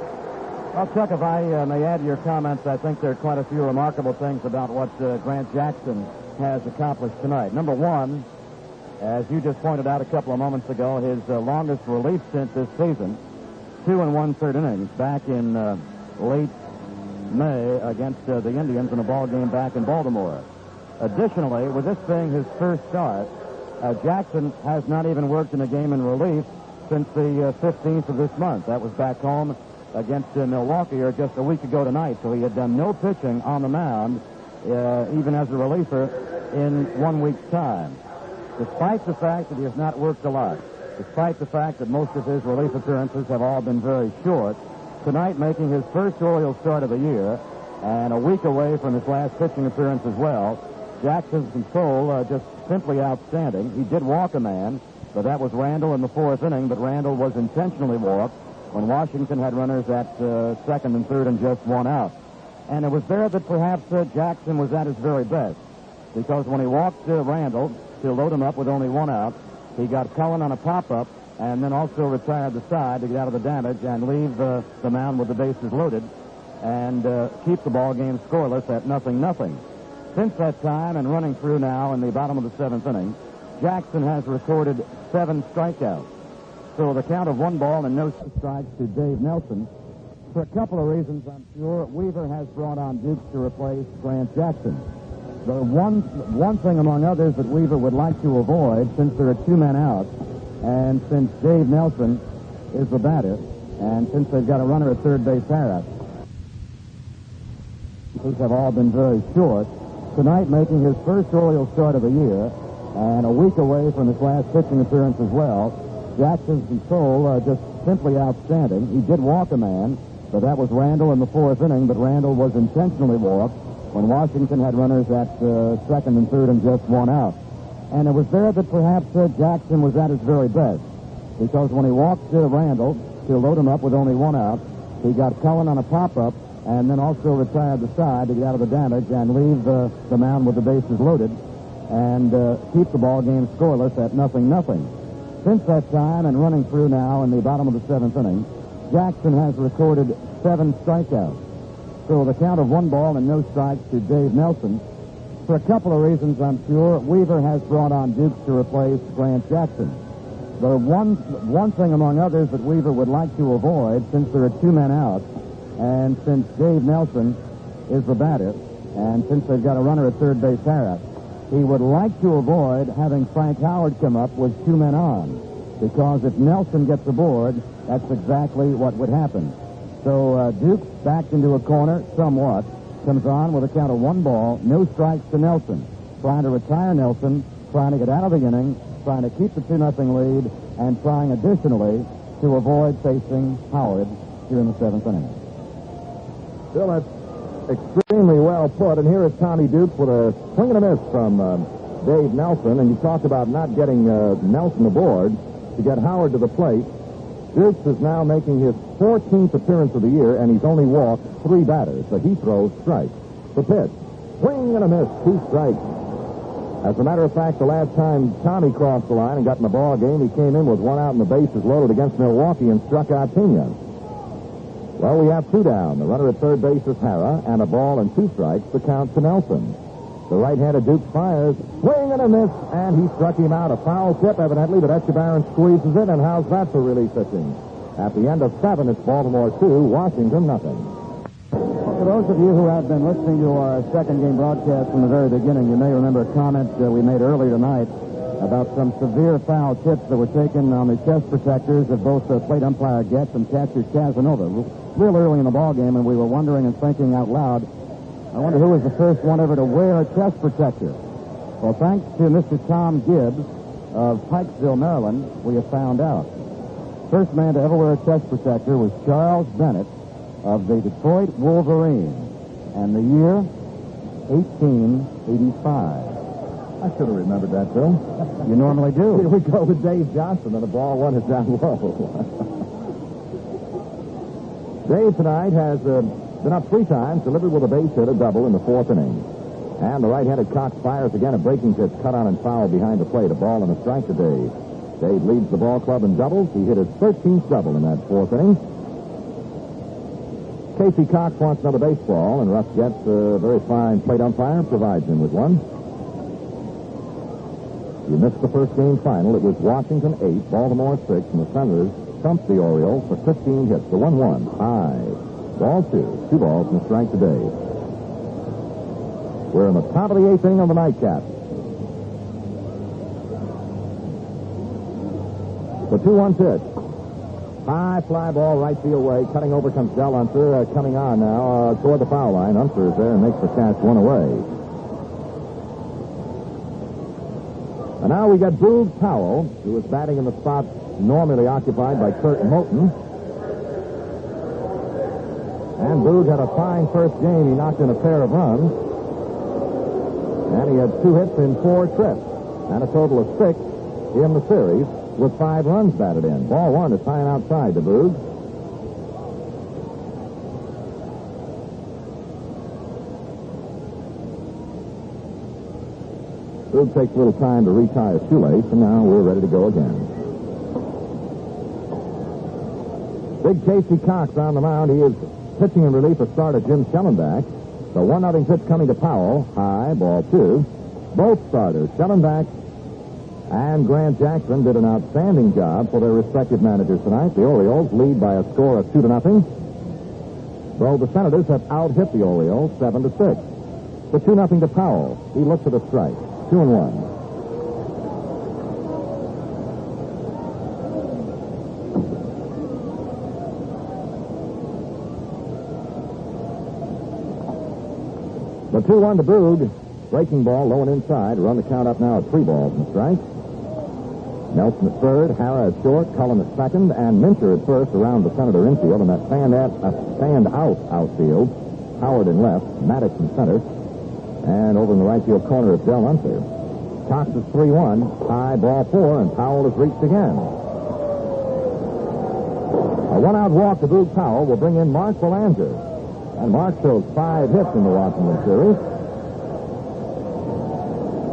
Well, Chuck, if I may add to your comments, I think there are quite a few remarkable things about what Grant Jackson has accomplished tonight. Number 1, as you just pointed out a couple of moments ago, his longest relief stint this season, 2 1/3 innings, back in late May against the Indians in a ball game back in Baltimore. Additionally, with this being his first start, Jackson has not even worked in a game in relief since the 15th of this month. That was back home against Milwaukee or just a week ago tonight. So he had done no pitching on the mound, even as a reliever, in 1 week's time. Despite the fact that he has not worked a lot, despite the fact that most of his relief appearances have all been very short, tonight making his first Orioles start of the year and a week away from his last pitching appearance as well, Jackson's control just simply outstanding. He did walk a man, So that was Randall in the fourth inning, but Randall was intentionally walked when Washington had runners at second and third and just one out. And it was there that perhaps Jackson was at his very best, because when he walked Randall to load him up with only one out, he got Cullen on a pop-up and then also retired the side to get out of the damage and leave the mound with the bases loaded and keep the ball game scoreless at 0-0. Since that time, and running through now in the bottom of the seventh inning, Jackson has recorded 7 strikeouts. So the count of 1 ball and no strikes to Dave Nelson. For a couple of reasons, I'm sure, Weaver has brought on Dukes to replace Grant Jackson. The one thing among others that Weaver would like to avoid, since there are 2 men out, and since Dave Nelson is the batter, and since they've got a runner at third base, Harrah, these have all been very short. Tonight making his first Orioles start of the year, and a week away from his last pitching appearance as well. Jackson's control just simply outstanding. He did walk a man, but that was Randall in the fourth inning, but Randall was intentionally walked when Washington had runners at second and third and just one out. And it was there that perhaps Jackson was at his very best, because when he walked Randall to load him up with only one out, he got Cullen on a pop-up and then also retired the side to get out of the damage and leave the mound with the bases loaded and keep the ball game scoreless at 0-0. Since that time, and running through now in the bottom of the seventh inning, Jackson has recorded 7 strikeouts. So the count of 1 ball and no strikes to Dave Nelson. For a couple of reasons, I'm sure, Weaver has brought on Dukes to replace Grant Jackson. The one thing among others that Weaver would like to avoid, since there are 2 men out, and since Dave Nelson is the batter, and since they've got a runner at third base, Harrah, he would like to avoid having Frank Howard come up with 2 men on, because if Nelson gets aboard, that's exactly what would happen. So Duke, backed into a corner somewhat, comes on with a count of 1 ball, no strikes to Nelson, trying to retire Nelson, trying to get out of the inning, trying to keep the 2-0 lead, and trying additionally to avoid facing Howard here in the seventh inning. Bill, that's extremely well put, and here is Tommy Dukes with a swing and a miss from Dave Nelson, and you talked about not getting Nelson aboard to get Howard to the plate. Dukes is now making his 14th appearance of the year, and he's only walked 3 batters, so he throws strikes. The pitch, swing and a miss, 2 strikes. As a matter of fact, the last time Tommy crossed the line and got in the ball game, he came in with 1 out and the bases loaded against Milwaukee and struck out Pena. Well, we have 2 down. The runner at third base is Harrah, and a ball and 2 strikes to count to Nelson. The right-handed Duke fires, swing and a miss, and he struck him out. A foul tip, evidently, but Echebarren squeezes it, and how's that for relief pitching? At the end of 7, it's Baltimore 2, Washington nothing. For those of you who have been listening to our second game broadcast from the very beginning, you may remember a comment we made earlier tonight about some severe foul tips that were taken on the chest protectors of both plate umpire Getz and catcher Casanova real early in the ball game, and we were wondering and thinking out loud, I wonder who was the first one ever to wear a chest protector. Well, thanks to Mr. Tom Gibbs of Pikesville, Maryland, we have found out. First man to ever wear a chest protector was Charles Bennett of the Detroit Wolverines, and the year 1885. I should have remembered that, Bill. You normally do. Here we go with Dave Johnson, and the ball 1 is down low. Dave tonight has been up 3 times, delivered with a base hit, a double in the 4th inning. And the right-handed Cox fires again, a breaking pitch cut on and foul behind the plate, a ball and a strike to Dave. Dave leads the ball club in doubles. He hit his 13th double in that 4th inning. Casey Cox wants another baseball, and Russ Getz, a very fine plate umpire, provides him with one. You missed the first game final. It was Washington 8, Baltimore 6, and the Senators thumped the Orioles for 15 hits. The 1-1, high. Ball 2. 2 balls and a strike today. We're in the top of the 8th inning on the nightcap. The 2-1 pitch. High fly ball, right field way. Cutting over comes Del Unser. Coming on now toward the foul line. Unser is there and makes the catch 1 away. And now we got Brugge Powell, who is batting in the spot normally occupied by Kurt Moulton. And Brugge had a fine first game. He knocked in a pair of runs. And he had 2 hits in 4 trips. And a total of 6 in the series. with 5 runs batted in. Ball 1 is high and outside to Brugge. Brugge takes a little time to retie his shoelace, and now we're ready to go again. Big Casey Cox on the mound. He is pitching in relief of starter Jim Shellenback. The 1-0 pitch coming to Powell. High, ball 2. Both starters, Shellenbach and Grant Jackson, did an outstanding job for their respective managers tonight. The Orioles lead by a score of 2-0. Though the Senators have out-hit the Orioles 7-6. The 2-0 to Powell. He looks at a strike. 2-1. The 2-1 to Brugge. Breaking ball low and inside. Run the count up now at 3 balls and strikes. Nelson at third, Harrah at short, Cullen at second, and Minter at first around the Senator infield. And that stand-out outfield, Howard in left, Maddox in center, and over in the right field corner is Del Unser. Cox is 3-1, high, ball 4, and Powell is reached again. A 1-out walk to Brugge Powell will bring in Mark Belanger. And Mark shows 5 hits in the Washington series.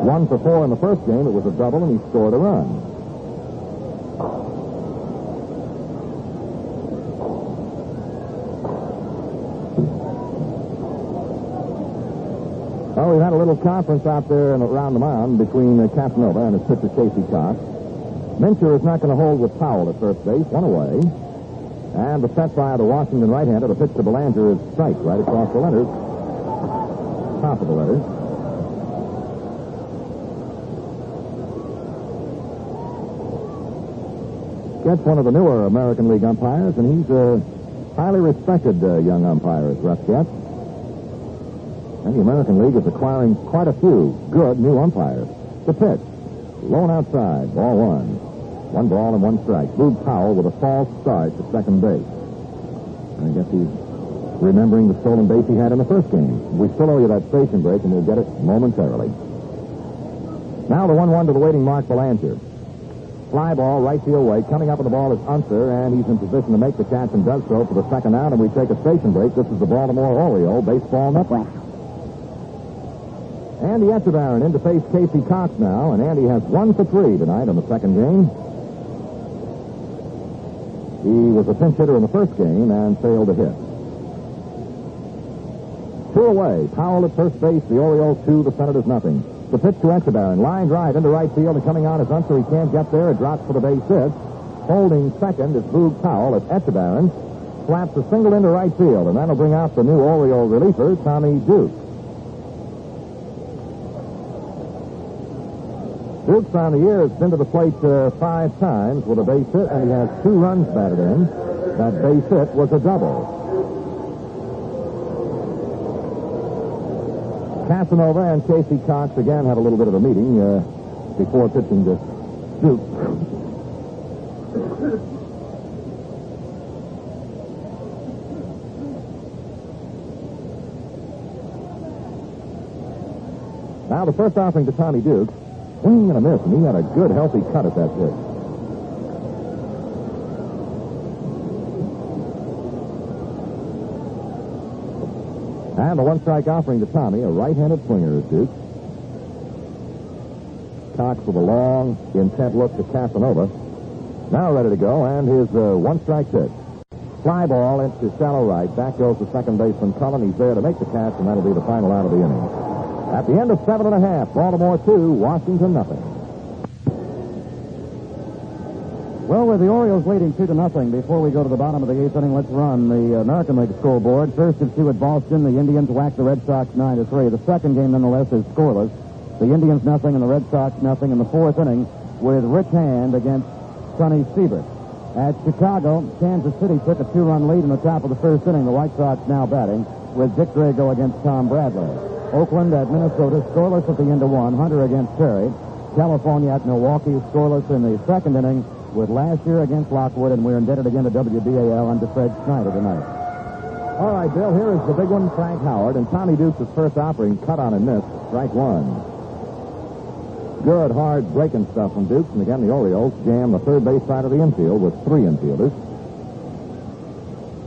1 for 4 in the first game. It was a double, and he scored a run. Well, we've had a little conference out there and around the mound between Casanova and his pitcher Casey Cox. Minter is not going to hold with Powell at first base, 1 away. And the set by the Washington right-hander, the pitch to Belanger, is strike right across the letters. Top of the letters. Gets one of the newer American League umpires, and he's a highly respected young umpire, as Russ gets. And the American League is acquiring quite a few good new umpires. The pitch, low and outside, ball 1. 1 ball and 1 strike. Brugge Powell with a false start to second base. I guess he's remembering the stolen base he had in the first game. We still owe you that station break, and we'll get it momentarily. Now the 1-1 to the waiting Mark Belanger. Fly ball, right field way. Coming up on the ball is Unser, and he's in position to make the catch and does so for the second out, and we take a station break. This is the Baltimore Oriole baseball network. Andy Etchebarren in to face Casey Cox now, and Andy has 1 for 3 tonight in the second game. He was a pinch hitter in the first game and failed to hit. 2 away. Powell at first base. The Orioles 2, the Senators nothing. The pitch to Etchebarren. Line drive into right field, and coming on is Unser. He can't get there. It drops for the base hit. Holding second is Brugge Powell as Etchebarren slaps a single into right field, and that'll bring out the new Oriole reliever, Tommy Duke. Duke's on the year has been to the plate 5 times with a base hit, and he has 2 runs batted in. That base hit was a double. Casanova and Casey Cox again have a little bit of a meeting before pitching to Duke. Now the first offering to Tommy Duke. Swing and a miss, and he had a good, healthy cut at that pitch. And the 1-strike offering to Tommy, a right-handed swinger is Duke. Cox with a long, intent look to Casanova. Now ready to go, and his 1-strike pitch. Fly ball into shallow right. Back goes the second baseman Cullen. He's there to make the catch, and that'll be the final out of the inning. At the end of 7.5, Baltimore 2, Washington nothing. Well, with the Orioles leading 2-0, before we go to the bottom of the 8th inning, let's run the American League scoreboard. First of 2 at Boston, the Indians whacked the Red Sox 9-3. The second game, nonetheless, is scoreless. The Indians nothing and the Red Sox nothing in the 4th inning with Rich Hand against Sonny Siebert. At Chicago, Kansas City took a 2-run lead in the top of the 1st inning. The White Sox now batting with Dick Drago against Tom Bradley. Oakland at Minnesota, scoreless at the end of 1. Hunter against Terry. California at Milwaukee, scoreless in the 2nd inning with last year against Lockwood, and we're indebted again to WBAL and to Fred Schneider tonight. All right, Bill, here is the big one, Frank Howard, and Tommy Duke's first offering, cut on and missed, strike 1. Good, hard breaking stuff from Dukes, and again the Orioles jam the third base side of the infield with 3 infielders.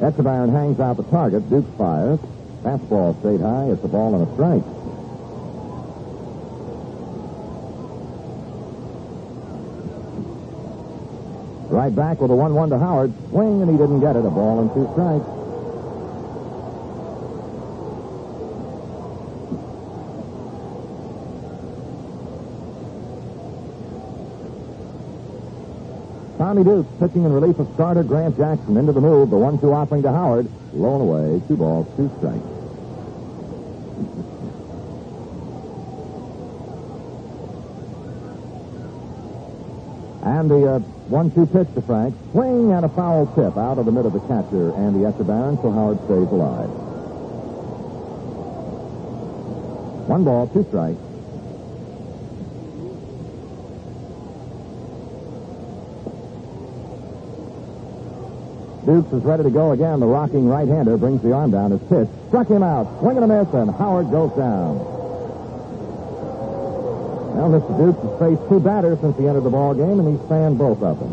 Echebarren hangs out the target. Dukes fires. Fastball stayed high. It's a ball and a strike. Right back with a 1-1 to Howard. Swing, and he didn't get it. A ball and 2 strikes. Tommy Dukes pitching in relief of starter Grant Jackson. Into the move. The 1-2 offering to Howard. Low and away. 2 balls, 2 strikes. And the 1-2 pitch to Frank. Swing and a foul tip out of the mid of the catcher, Andy Echebarren, so Howard stays alive. 1 ball, 2 strikes. Dukes is ready to go again. The rocking right-hander brings the arm down. His pitch struck him out. Swing and a miss, and Howard goes down. Well, Mr. Dukes has faced 2 batters since he entered the ball game, and he's fanned both of them.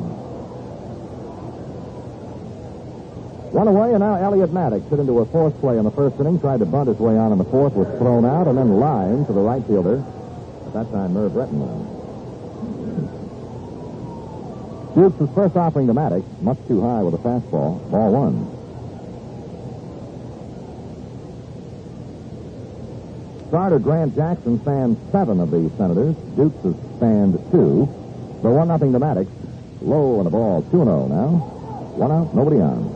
1 away, and now Elliott Maddox hit into a force play in the first inning, tried to bunt his way on in the fourth, was thrown out, and then lined to the right fielder. At that time, Merv Rettenmund. Dukes' first offering to Maddox, much too high with a fastball. Ball 1. Starter Grant Jackson fanned 7 of the Senators. Dukes has fanned 2. So 1-0 to Maddox. Low and a ball. 2-0 now. 1 out, nobody on.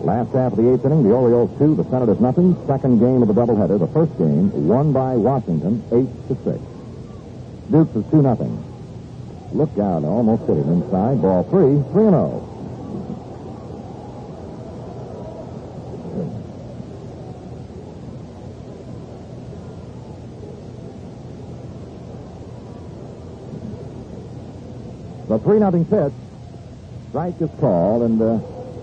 Last half of the 8th inning, the Orioles 2, the Senators nothing. Second game of the doubleheader. The first game won by Washington 8-6. Dukes is 2-0. Look out, almost hit him inside. Ball 3, 3-0. The 3-0 pitch. Strike is called, and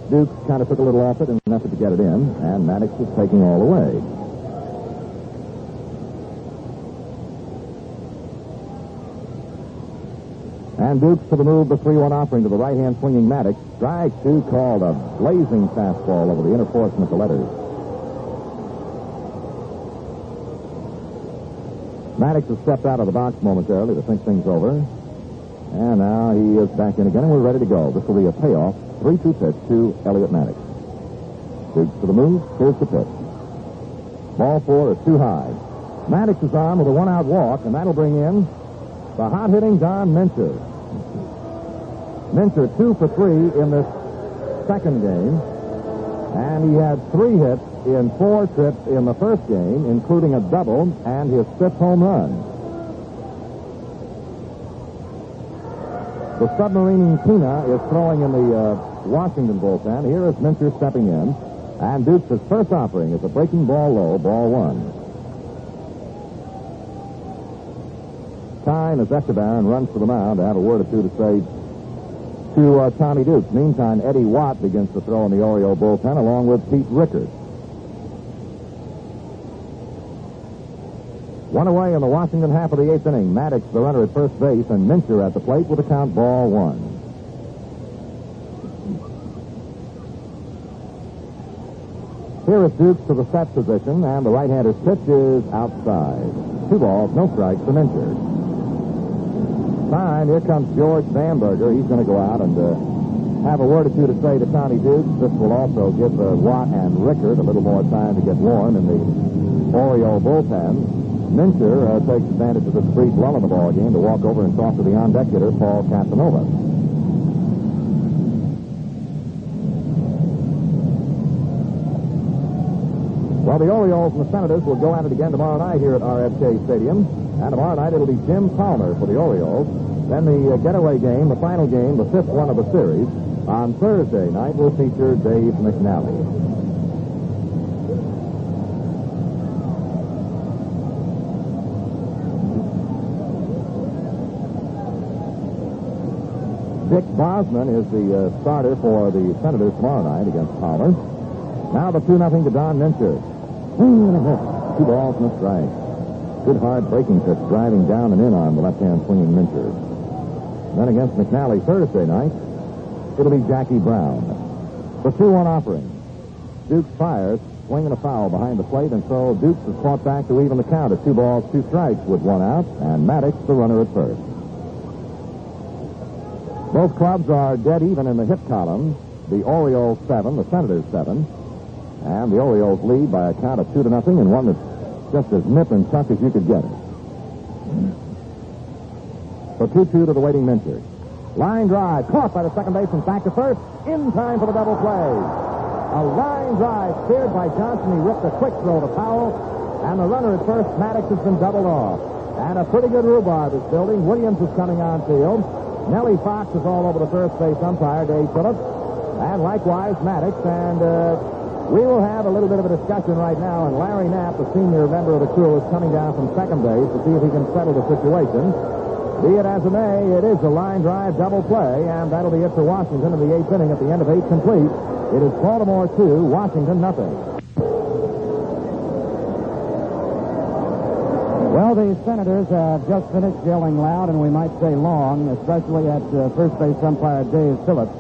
Dukes kind of took a little off it in an effort to get it in, and Maddox is taking all the way. And Dukes to the move, the 3-1 offering to the right-hand swinging Maddox. Strike 2 called, a blazing fastball over the inner portion of the letters. Maddox has stepped out of the box momentarily to think things over. And now he is back in again, and we're ready to go. This will be a payoff. 3-2 pitch to Elliott Maddox. Dukes to the move. Here's the pitch. Ball 4 is too high. Maddox is on with a 1-out walk, and that'll bring in the hot-hitting Don Mincher. Mincher 2 for 3 in this second game, and he had 3 hits in 4 trips in the first game, including a double and his 5th home run. The submarine Tina is throwing in the Washington bullpen. Here is Mincher stepping in, and Dukes' first offering is a breaking ball low, ball 1. Time as Echebarren runs to the mound to have a word or two to say to Tommy Dukes. Meantime, Eddie Watt begins to throw in the Oriole bullpen along with Pete Rickard. 1 away in the Washington half of the 8th inning. Maddox, the runner at first base, and Mincher at the plate with a count ball 1. Here is Dukes to the set position, and the right-hander's pitch is outside. 2 balls, no strikes for Mincher. Fine, here comes George Bamberger. He's going to go out and have a word or two to say to Tommy Dukes. This will also give Watt and Rickard a little more time to get warm in the Oriole bullpen. Mincher takes advantage of this brief lull in the ball game to walk over and talk to the on-deck hitter, Paul Casanova. Well, the Orioles and the Senators will go at it again tomorrow night here at RFK Stadium. And tomorrow night it'll be Jim Palmer for the Orioles. Then the getaway game, the final game, the 5th one of the series, on Thursday night will feature Dave McNally. Dick Bosman is the starter for the Senators tomorrow night against Palmer. Now the 2-0 to Don Mincher. 2 balls and a strike. Good hard breaking pitch driving down and in on the left-hand swinging Minter. Then against McNally Thursday night, it'll be Jackie Brown. The 2-1 offering. Dukes fires, swinging a foul behind the plate, and so Dukes is fought back to even the count at 2 balls, 2 strikes with 1 out, and Maddox the runner at first. Both clubs are dead even in the hit column. The Orioles 7, the Senators 7, and the Orioles lead by a count of 2-0 in one that's just as nip and tuck as you could get it. So 2-2 to the waiting Minter. Line drive, caught by the second baseman, back to first, in time for the double play. A line drive steered by Johnson. He ripped a quick throw to Powell, and the runner at first, Maddox, has been doubled off. And a pretty good rhubarb is building. Williams is coming on field. Nellie Fox is all over the first base umpire, Dave Phillips, and likewise Maddox. And we will have a little bit of a discussion right now, and Larry Knapp, the senior member of the crew, is coming down from second base to see if he can settle the situation. Be it as it may, it is a line drive double play, and that'll be it for Washington in the 8th inning at the end of 8 complete. It is Baltimore 2, Washington nothing. Well, the Senators have just finished yelling loud, and we might say long, especially at first base umpire Dave Phillips.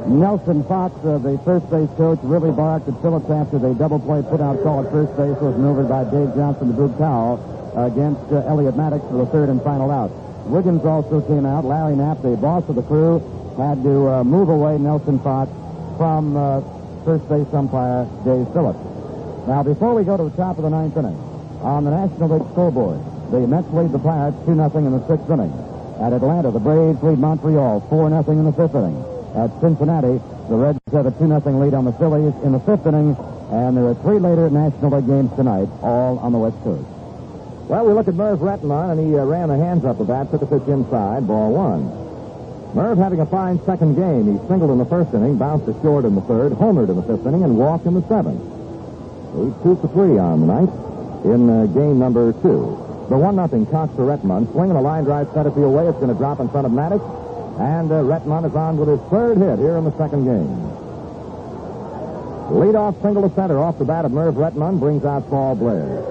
Nelson Fox, the first base coach, really barked at Phillips after the double play put-out call at first base was maneuvered by Dave Johnson to Brugge Powell against Elliott Maddox for the third and final out. Wiggins also came out. Larry Knapp, the boss of the crew, had to move away Nelson Fox from first base umpire Dave Phillips. Now, before we go to the top of the 9th inning, on the National League scoreboard, the Mets lead the Pirates 2-0 in the 6th inning. At Atlanta, the Braves lead Montreal 4-0 in the 5th inning. At Cincinnati, the Reds have a 2-0 lead on the Phillies in the 5th inning, and there are 3 later National League games tonight, all on the West Coast. Well, we look at Merv Rettenmund, and he ran the hands up the bat, took a pitch inside, ball 1. Merv having a fine second game. He singled in the 1st inning, bounced to short in the 3rd, homered in the 5th inning, and walked in the 7th. He's 2 for 3 on the night in game number 2. The 1-0 Cox to Rettenmund, swinging a line drive center field way. It's going to drop in front of Maddox, and Rettenmund is on with his 3rd hit here in the 2nd game. Leadoff single to center off the bat of Merv Rettenmund brings out Paul Blair.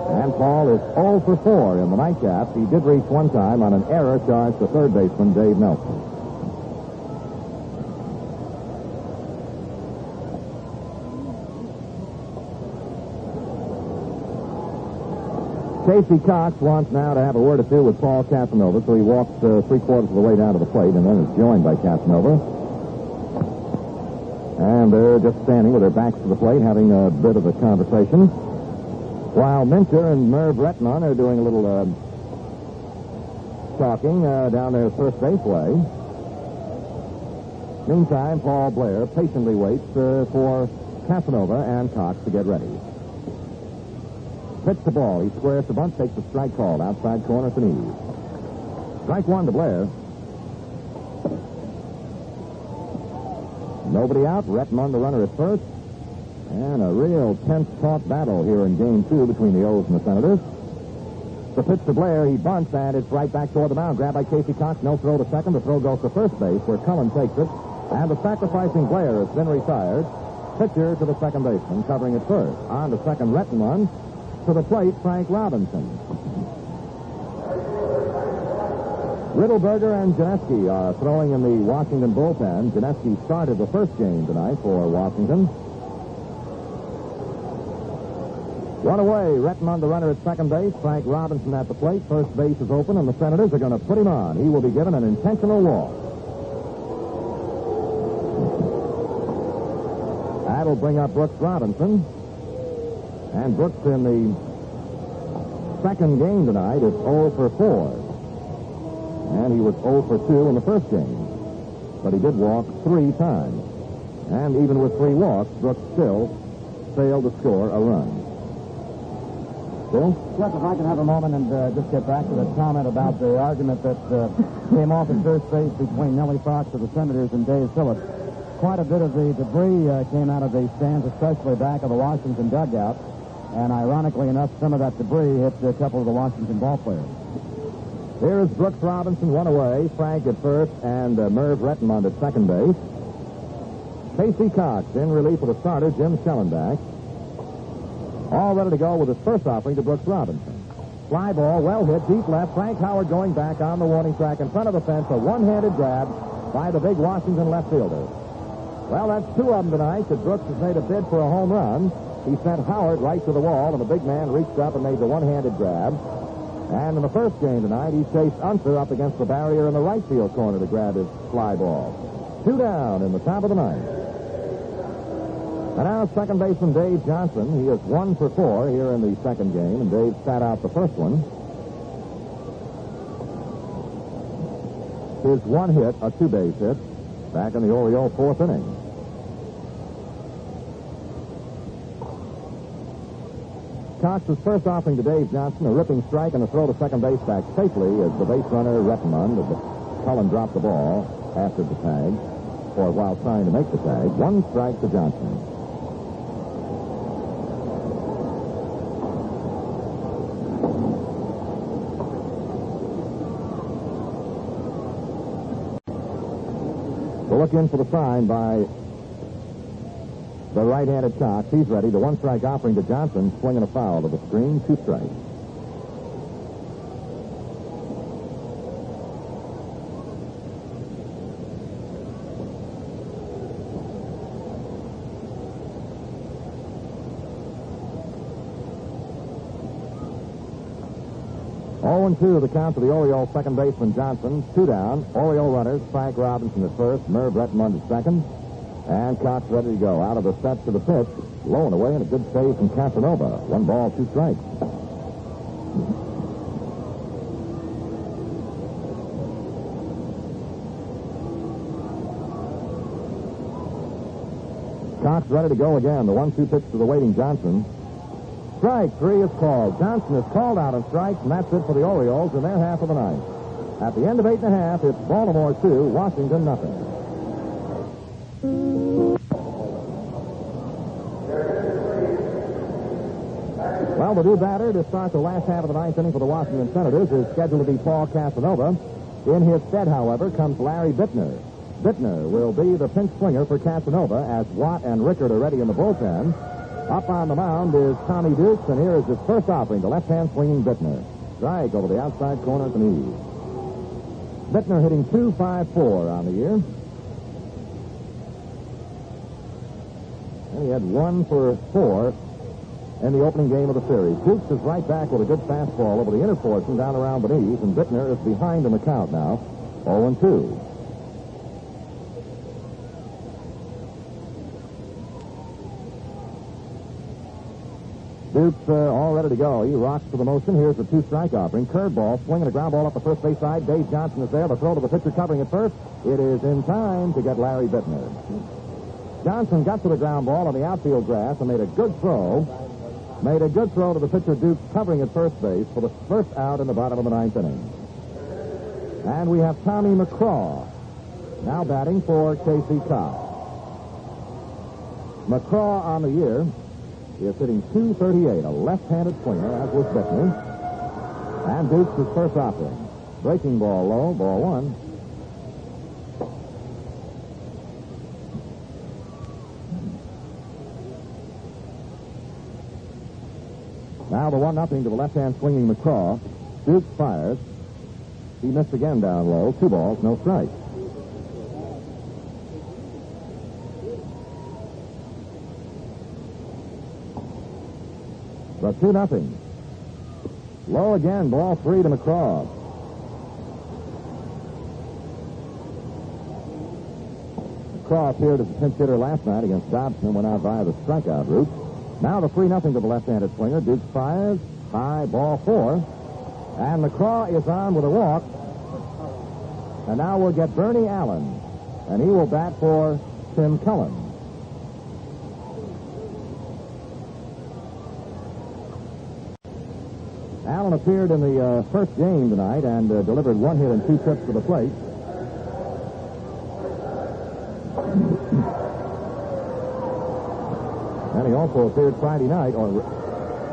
And Paul is 0 for 4 in the nightcap. He did reach one time on an error charged to third baseman Dave Nelson. Casey Cox wants now to have a word or two with Paul Casanova, so he walks 3/4 of the way down to the plate and then is joined by Casanova. And they're just standing with their backs to the plate having a bit of a conversation, while Minter and Merv Rettenmund are doing a little talking down their first base way. Meantime, Paul Blair patiently waits for Casanova and Cox to get ready. Pitch the ball. He squares the bunt, takes the strike called outside corner for knees. Strike 1 to Blair. Nobody out. Rettenmund the runner at first. And a real tense, taut battle here in game 2 between the O's and the Senators. The pitch to Blair. He bunts, and it's right back toward the mound. Grabbed by Casey Cox. No throw to second. The throw goes to first base, where Cullen takes it. And the sacrificing Blair has been retired. Pitcher to the second baseman, covering at first. On to second, Rettenmund. To the plate, Frank Robinson. Riddleberger and Janeski are throwing in the Washington bullpen. Janeski started the first game tonight for Washington. One away, Rettenmund the runner at second base, Frank Robinson at the plate. First base is open, and the Senators are going to put him on. He will be given an intentional walk. That'll bring up Brooks Robinson. And Brooks in the second game tonight is 0 for 4. And he was 0 for 2 in the first game. But he did walk 3 times. And even with 3 walks, Brooks still failed to score a run. Bill? Yes, if I can have a moment and just get back to the comment about the argument that came off at first base between Nellie Fox of the Senators and Dave Phillips. Quite a bit of the debris came out of the stands, especially back of the Washington dugout. And ironically enough, some of that debris hit a couple of the Washington ball players. Here is Brooks Robinson, one away. Frank at first, and Merv Rettenmund at second base. Casey Cox in relief of the starter, Jim Shellenback. All ready to go with his first offering to Brooks Robinson. Fly ball, well hit, deep left. Frank Howard going back on the warning track in front of the fence. A one-handed grab by the big Washington left fielder. Well, that's two of them tonight that Brooks has made a bid for a home run. He sent Howard right to the wall, and the big man reached up and made the one-handed grab. And in the first game tonight, he chased Unser up against the barrier in the right field corner to grab his fly ball. 2 down in the top of the ninth. And now second baseman Dave Johnson. He is 1 for 4 here in the second game, and Dave sat out the first one. His one hit, a two-base hit, back in the Orioles' fourth inning. Cox's first offering to Dave Johnson, a ripping strike and a throw to second base back safely as the base runner, Recheduled, Cullen dropped the ball after the tag, or while trying to make the tag. 1 strike to Johnson. We'll look in for the sign by the right-handed Cox. He's ready. The 1-strike offering to Johnson, swinging a foul to the screen. 2 strikes. Oh, 0-2 the count to the Orioles second baseman Johnson. 2 down. Oriole runners, Frank Robinson at first, Merv Rettenmund at second. And Cox ready to go. Out of the set to the pitch. Low and away, and a good save from Casanova. 1 ball, 2 strikes. Cox ready to go again. The 1-2 pitch to the waiting Johnson. Strike 3 is called. Johnson is called out on strikes, and that's it for the Orioles in their half of the ninth. At the end of 8 1/2, it's Baltimore 2, Washington nothing. Well, the new batter to start the last half of the ninth inning for the Washington Senators is scheduled to be Paul Casanova. In his stead, however, comes Larry Bittner. Bittner will be the pinch swinger for Casanova as Watt and Rickard are ready in the bullpen. Up on the mound is Tommy Dukes, and here is his first offering, the left-hand swinging Bittner. Strike over the outside corner at the knees. Bittner hitting .254 on the year. And he had 1 for 4 in the opening game of the series. Dukes is right back with a good fastball over the inner portion down around the knees, and Bittner is behind in the count now, 0-2. Dukes all ready to go. He rocks to the motion. Here's the 2-strike offering. Curveball, swinging a ground ball up the first base side. Dave Johnson is there. The throw to the pitcher covering at first. It is in time to get Larry Bittner. Johnson got to the ground ball on the outfield grass and made a good throw. Made a good throw to the pitcher Dukes covering at first base for the first out in the bottom of the ninth inning. And we have Tommy McCraw now batting for Casey Cox. McCraw on the year is hitting .238, a left-handed swinger, as was Bittner. And Dukes his first offering. Breaking ball low, ball 1. Now the 1-0 to the left-hand swinging McCraw. Dukes fires. He missed again down low. 2 balls, no strikes. But 2-0. Low again, ball 3 to McCraw. McCraw appeared as a pinch hitter last night against Dobson and went out via the strikeout route. Now the 3-0 to the left-handed swinger. Dukes fires. High, ball 4. And McCraw is on with a walk. And now we'll get Bernie Allen. And he will bat for Tim Cullen. Allen appeared in the first game tonight and delivered 1 hit and 2 trips to the plate. And he also appeared Friday night, or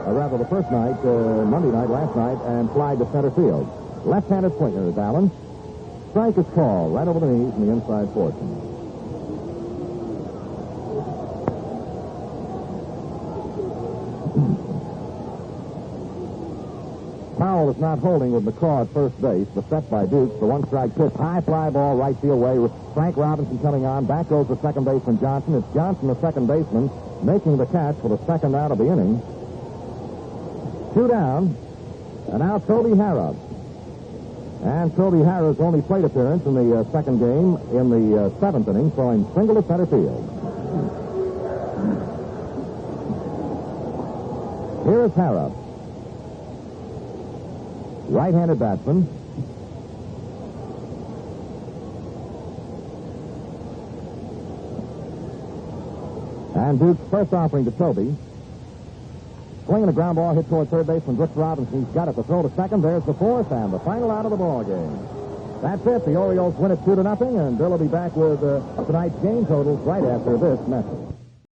rather the first night, Monday night, last night, and flied to center field. Left-handed swinger is Allen. Strike is called right over the knees in the inside portion. Powell is not holding with McCaw at first base. The set by Dukes. The one-strike pitch. High fly ball right field way with Frank Robinson coming on. Back goes the second baseman Johnson. It's Johnson, the second baseman, making the catch for the second out of the inning. 2 down. And now Toby Harrah. And Toby Harrah's only plate appearance in the second game in the 7th inning, throwing single to center field. Here is Harrah. Right-handed batsman. And Duke's first offering to Toby. Swinging a ground ball hit toward third baseman Brooks Robinson. He's got it to throw to second. There's the fourth and the final out of the ball game. That's it. The Orioles win it 2-0, and Bill will be back with tonight's game totals right after this message.